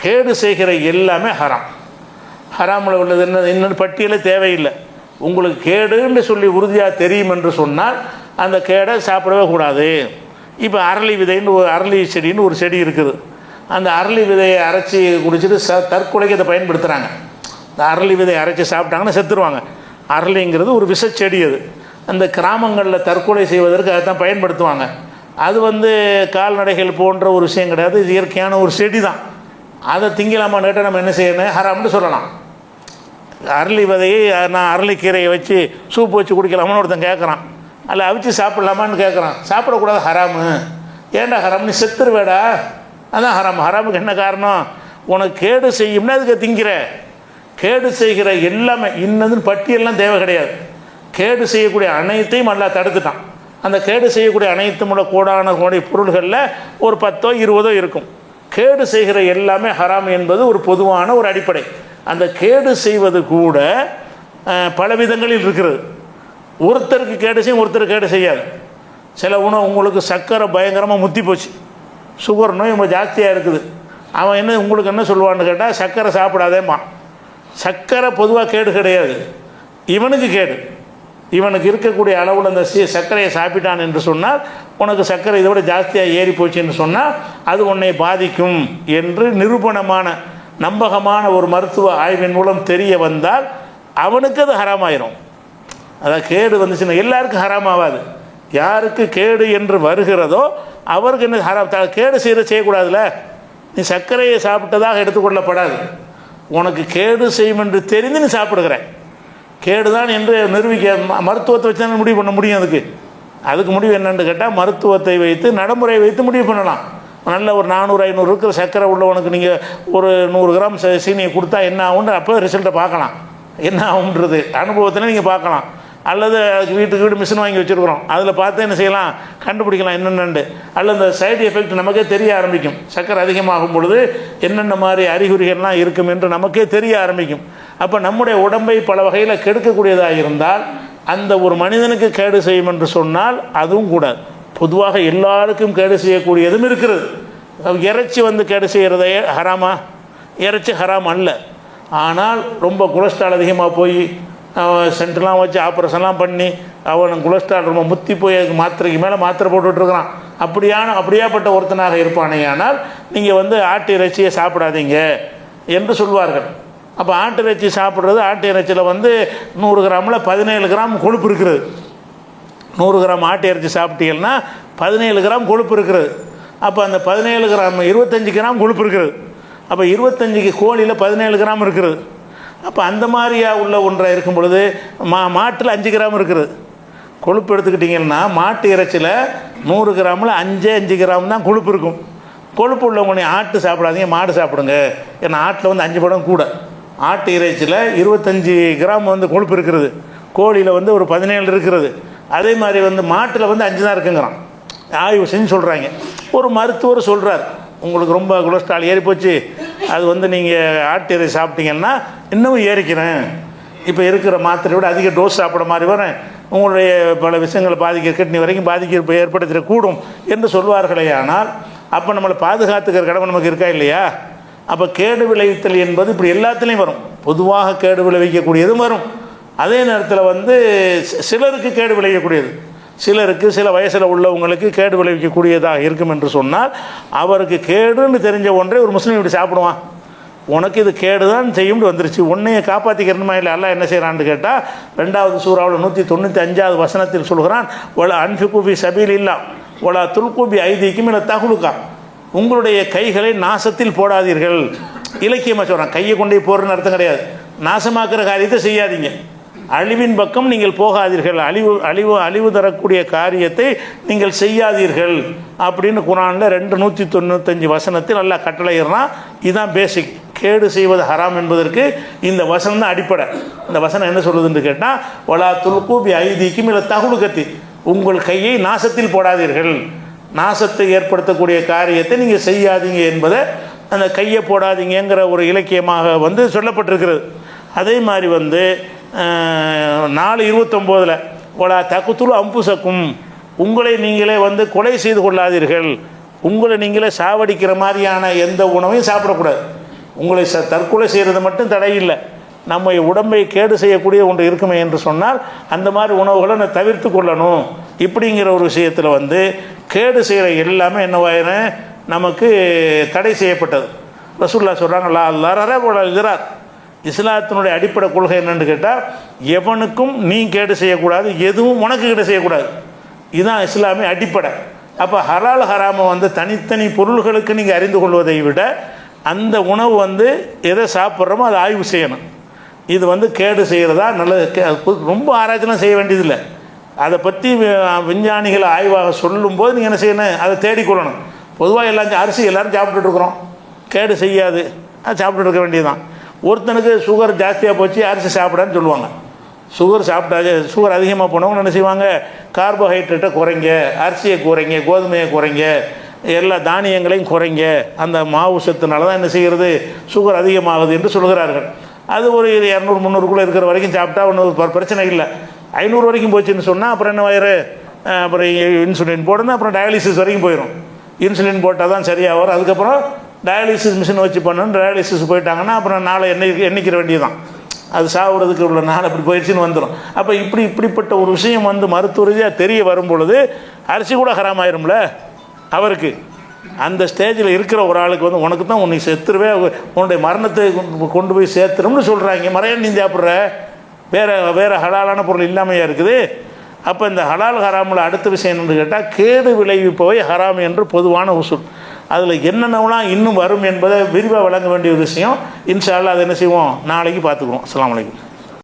கேடு செய்கிற எல்லாமே ஹராம். ஹராமில் உள்ளது என்ன, இன்னொரு பட்டியலே தேவையில்லை. உங்களுக்கு கேடுன்னு சொல்லி உறுதியாக தெரியும் என்று சொன்னால் அந்த கேடை சாப்பிடவே கூடாது. இப்போ அரளி விதைன்னு அரளி செடின்னு ஒரு செடி இருக்குது. அந்த அரளி விதையை அரைச்சி குடிச்சிட்டு தற்கொலைக்கு அதை பயன்படுத்துகிறாங்க. இந்த அரளி விதையை அரைச்சி சாப்பிட்டாங்கன்னா செத்துருவாங்க. அரளிங்கிறது ஒரு விஷச்செடி. அது அந்த கிராமங்களில் தற்கொலை செய்வதற்கு அதை தான் பயன்படுத்துவாங்க. அது வந்து கால்நடைகள் போன்ற ஒரு விஷயம் கிடையாது, இது இயற்கையான ஒரு செடி தான். அதை திங்கலாமா கேட்டால் நம்ம என்ன செய்யணும், ஹராம்னு சொல்லலாம். அரளி விதையை நான் அரளிக்கீரையை வச்சு சூப்பு வச்சு குடிக்கலாமான்னு ஒருத்தன் கேட்குறான், அல்ல அவிச்சு சாப்பிட்லாமான்னு கேட்குறான். சாப்பிடக்கூடாது, ஹராமு. ஏன்டா ஹராம், நீ செத்துருவேடா, அதான் ஹராம். ஹராமுக்கு என்ன காரணம், உனக்கு கேடு செய்யும்னா அதுக்கு திங்கிற. கேடு செய்கிற எல்லாமே இன்னதுன்னு பட்டியெல்லாம் தேவை கிடையாது. கேடு செய்யக்கூடிய அனைத்தையும் அல்லாஹ் தடுத்துட்டான். அந்த கேடு செய்யக்கூடிய அனைத்துமுள்ள கோடான கோடி பொருள்களில் ஒரு 10 20 இருக்கும். கேடு செய்கிற எல்லாமே ஹராம் என்பது ஒரு பொதுவான ஒரு அடிப்படை. அந்த கேடு செய்வது கூட பல விதங்களில் இருக்கிறது. ஒருத்தருக்கு கேடு செய்யும், ஒருத்தருக்கு கேடு செய்யாது. சில உணவு உங்களுக்கு சர்க்கரை பயங்கரமாக முத்தி போச்சு, சுகர் நோய் ரொம்ப ஜாஸ்தியாக இருக்குது. அவன் என்ன உங்களுக்கு என்ன சொல்லுவான்னு கேட்டால், சர்க்கரை சாப்பிடாதேம்மா. சர்க்கரை பொதுவாக கேடு கிடையாது, இவனுக்கு கேடு. இவனுக்கு இருக்கக்கூடிய அளவில் அந்த சர்க்கரையை சாப்பிட்டான் என்று சொன்னால், உனக்கு சர்க்கரை இதை விட ஜாஸ்தியாக ஏறி போச்சுன்னு சொன்னால் அது உன்னை பாதிக்கும் என்று நிரூபணமான நம்பகமான ஒரு மருத்துவ ஆய்வின் மூலம் தெரிய வந்தால் அவனுக்கு அது ஹராமாயிரும். அதான் கேடு வந்துச்சுன்னா எல்லாருக்கும் ஹராம் ஆகாது. யாருக்கு கேடு என்று வருகிறதோ அவருக்கு என்ன ஹராம். கேடு செய்யக்கூடாதுல்ல. நீ சர்க்கரையை சாப்பிட்டதாக எடுத்துக்கொள்ளப்படாது. உனக்கு கேடு செய்யும் என்று தெரிந்து நீ சாப்பிடுகிற, கேடு தான் என்று நிரூபிக்க மருத்துவத்தை வச்சு தான் முடிவு பண்ண முடியும். அதுக்கு முடிவு என்னென்னு கேட்டால், மருத்துவத்தை வைத்து நடைமுறையை வைத்து முடிவு பண்ணலாம். நல்ல ஒரு 400-500 இருக்கிற சர்க்கரை உள்ளவனுக்கு நீங்கள் ஒரு 100 கிராம் சீனியை கொடுத்தா என்ன ஆகும்னு அப்போ ரிசல்ட்டை பார்க்கலாம். என்ன ஆகுன்றது அனுபவத்தில் நீங்கள் பார்க்கலாம். அல்லது வீட்டுக்கு வீடு மிஷின் வாங்கி வச்சுருக்குறோம், அதில் பார்த்து என்ன செய்யலாம், கண்டுபிடிக்கலாம் என்னென்னு. அல்லது இந்த சைடு எஃபெக்ட் நமக்கே தெரிய ஆரம்பிக்கும். சர்க்கரை அதிகமாகும் பொழுது என்னென்ன மாதிரி அறிகுறிகள்லாம் இருக்கும் என்று நமக்கே தெரிய ஆரம்பிக்கும். அப்போ நம்முடைய உடம்பை பல வகையில் கெடுக்கக்கூடியதாக இருந்தால் அந்த ஒரு மனிதனுக்கு கேடு செய்யும் என்று சொன்னால் அதுவும் கூடாது. பொதுவாக எல்லாருக்கும் கேடு செய்யக்கூடியதும் இருக்கிறது. இறைச்சி கேடு செய்கிறதே ஹராமா? இறைச்சி ஹராம் அல்ல. ஆனால் ரொம்ப கொலஸ்ட்ரால் அதிகமாக போய் சென்டர்லாம் வச்சு ஆப்ரேஷன்லாம் பண்ணி அவன் கொலஸ்ட்ரால் ரொம்ப முத்தி போய் அதுக்கு மாத்திரைக்கு மேலே மாத்திரை போட்டுட்ருக்கிறான். அப்படியாப்பட்ட ஒருத்தனாக இருப்பானே ஆனால் நீங்கள் ஆட்டு இறைச்சியை சாப்பிடாதீங்க என்று சொல்வார்கள். அப்போ ஆட்டு இறைச்சி சாப்பிட்றது, ஆட்டு இறைச்சியில் 100 கிராமில் 17 கிராம் கொழுப்பு இருக்கிறது. 100 கிராம் ஆட்டு இறைச்சி சாப்பிட்டீங்கன்னா 17 கிராம் கொழுப்பு இருக்கிறது. அப்போ அந்த 17 கிராம் 25 கிராம் கொழுப்பு இருக்கிறது. அப்போ 25 கோழியில் 17 கிராம் இருக்கிறது. அப்போ அந்த மாதிரியாக உள்ள ஒன்றை இருக்கும் பொழுது மாட்டில் 5 கிராம் இருக்கிறது. கொழுப்பு எடுத்துக்கிட்டிங்கன்னா மாட்டு இறைச்சியில் 100 கிராமில் 5 கிராம் தான் கொழுப்பு இருக்கும். கொழுப்பு உள்ளவங்க ஆட்டு சாப்பிடாதீங்க, மாடு சாப்பிடுங்க. ஏன்னா ஆட்டில் 5 படம் கூட. ஆட்டு இறைச்சியில் 25 கிராம் கொழுப்பு இருக்கிறது, கோழியில் ஒரு 17 இருக்கிறது. அதே மாதிரி மாட்டில் 5 தான் இருக்குங்கிறான். ஆய்வு செஞ்சு சொல்கிறாங்க. ஒரு மருத்துவர் சொல்கிறார், உங்களுக்கு ரொம்ப கொலஸ்ட்ரால் ஏறி போச்சு, அது நீங்கள் ஆட்டு இறைச்சி சாப்பிட்டீங்கன்னா இன்னமும் ஏறிக்கிறேன், இப்போ இருக்கிற மாத்திரை விட அதிக டோஸ் சாப்பிட மாதிரி வரேன், உங்களுடைய பல விஷயங்களை பாதிக்க கிட்னி வரைக்கும் பாதிக்க ஏற்படுத்திடக்கூடும் என்று சொல்வார்களே. ஆனால் அப்போ நம்மளை பாதுகாத்துக்கிற கடமை நமக்கு இருக்கா இல்லையா? அப்போ கேடு விளைவித்தல் என்பது இப்படி எல்லாத்துலேயும் வரும். பொதுவாக கேடு விளைவிக்கக்கூடியதும் வரும். அதே நேரத்தில் சிலருக்கு கேடு விளைவிக்கக்கூடியது, சிலருக்கு சில வயசில் உள்ளவங்களுக்கு கேடு விளைவிக்கக்கூடியதாக இருக்கும் என்று சொன்னால், அவருக்கு கேடுன்னு தெரிஞ்ச ஒன்றை ஒரு முஸ்லீம் இப்படி சாப்பிடுவான். உனக்கு இது கேடு தான் செய்யும்னு வந்துருச்சு, உன்னையை காப்பாற்றிக்கிறணுமா இல்லை? அல்லாஹ் என்ன செய்கிறான்னு கேட்டால், 2வது சூறாவில் 195வது வசனத்தில் சொல்கிறான், ஒலா அன்ஃபிகு ஃபீ சபீலில்லாஹ் ஒலா துல்கு பி ஐதீக்கும் இலா தஹ்லுகா. உங்களுடைய கைகளை நாசத்தில் போடாதீர்கள். இலக்கியமாக சொல்கிறான், கையை கொண்டே போடுறன்னு அர்த்தம் கிடையாது. நாசமாக்குற காரியத்தை செய்யாதீங்க, அழிவின் பக்கம் நீங்கள் போகாதீர்கள், அழிவு தரக்கூடிய காரியத்தை நீங்கள் செய்யாதீர்கள் அப்படின்னு குர்ஆனில் 295 வசனத்தில் அல்லாஹ் கட்டளையிடுறான். இதுதான் பேசிக். கேடு செய்வது ஹராம் என்பதற்கு இந்த வசனம் தான் அடிப்படை. இந்த வசனம் என்ன சொல்லுதுன்னு கேட்டால், வலா துல்கு பி ஐதீக்கும் இலா தஹ்லுகத்தி, உங்கள் கையை நாசத்தில் போடாதீர்கள், நாசத்தை ஏற்படுத்தக்கூடிய காரியத்தை நீங்கள் செய்யாதீங்க என்பதை அந்த கையை போடாதீங்கிற ஒரு இலக்கியமாக சொல்லப்பட்டிருக்கிறது. அதே மாதிரி 4:29 ஒலா தகுத்துலு அம்புசக்கும், உங்களை நீங்களே கொலை செய்து கொள்ளாதீர்கள், உங்களை நீங்களே சாவடிக்கிற மாதிரியான எந்த உணவையும் சாப்பிடக்கூடாது. உங்களை தற்கொலை செய்கிறது மட்டும் தடை இல்லை, நம்ம உடம்பை கேடு செய்யக்கூடிய ஒன்று இருக்குமே என்று சொன்னால் அந்த மாதிரி உணவுகளை நான் தவிர்த்து கொள்ளணும். இப்படிங்கிற ஒரு விஷயத்தில் கேடு செய்கிற எல்லாமே என்னவாயிரும், நமக்கு தடை செய்யப்பட்டது. ரசூலுல்லாஹ் சொல்கிறாங்க, லா லரர வலா லிரார். இஸ்லாத்தினுடைய அடிப்படை கொள்கை என்னென்னு கேட்டால், எவனுக்கும் நீ கேடு செய்யக்கூடாது, எதுவும் உனக்கு கேடு செய்யக்கூடாது. இதுதான் இஸ்லாமிய அடிப்படை. அப்போ ஹலால் ஹராமை தனித்தனி பொருள்களுக்கு நீங்கள் அறிந்து கொள்வதை விட அந்த உணவு எதை சாப்பிட்றோமோ அதை ஆய்வு செய்யணும். இது கேடு செய்கிறதா நல்லது, ரொம்ப ஆராய்ச்சிலாம் செய்ய வேண்டியதில்லை. அதை பற்றி விஞ்ஞானிகள் ஆய்வாக சொல்லும்போது நீங்கள் என்ன செய்யணும், அதை தேடிக்கொள்ளணும். பொதுவாக அரிசி எல்லோரும் சாப்பிட்டுட்ருக்குறோம், கேடு செய்யாது, அது சாப்பிட்டுட்டு இருக்க வேண்டியதுதான். ஒருத்தனுக்கு சுகர் ஜாஸ்தியாக போச்சு அரிசி சாப்பிடான்னு சொல்லுவாங்க. சுகர் அதிகமாக போனவங்க என்ன செய்வாங்க, கார்போஹைட்ரேட்டை குறைங்க, அரிசியை குறைங்க, கோதுமையை குறைங்க, எல்லா தானியங்களையும் குறைங்க, அந்த மாவு சத்துனால தான் என்ன செய்கிறது சுகர் அதிகமாகுது என்று சொல்கிறார்கள். அது ஒரு 200-300 இருக்கிற வரைக்கும் சாப்பிட்டா ஒன்றும் பிரச்சனை இல்லை. 500 வரைக்கும் போச்சுன்னு சொன்னால் அப்புறம் என்ன வயிறு, அப்புறம் இன்சுலின் போடணும், அப்புறம் டயாலிசிஸ் வரைக்கும் போயிடும். இன்சுலின் போட்டால் தான் சரியாக வரும். அதுக்கப்புறம் டயாலிசிஸ் மிஷின் வச்சு பண்ணணும். டயாலிசிஸ் போயிட்டாங்கன்னா அப்புறம் நாளை எண்ணிக்கிற வேண்டியதுதான். அது சாப்பிட்றதுக்கு உள்ள நாள் அப்படி போயிடுச்சுன்னு வந்துடும். அப்போ இப்படிப்பட்ட ஒரு விஷயம் மருத்துவ ரீதியாக தெரிய வரும் பொழுது அரிசி கூட ஹராம் ஆயிரும்ல அவருக்கு. அந்த ஸ்டேஜில் இருக்கிற ஒரு ஆளுக்கு உனக்கு தான் உன்னை செத்துருவே, உன்னுடைய மரணத்தை கொண்டு போய் சேர்த்துரும்னு சொல்கிறாங்க. மறைய நீ சாப்பிட்ற வேறு ஹலாலான பொருள் இல்லாமையாக இருக்குது. அப்போ இந்த ஹலால் ஹராமில் அடுத்த விஷயம் என்னென்னு கேட்டால், கேடு விளைவிப்பவை ஹராம் என்று பொதுவான உசூல். அதில் என்னென்னலாம் இன்னும் வரும் என்பதை விரிவாக வழங்க வேண்டிய ஒரு விஷயம். இன்ஷா அல்லாஹ் அதை என்ன செய்வோம், நாளைக்கு பார்த்துக்குவோம். அஸ்ஸலாமு அலைக்கும்.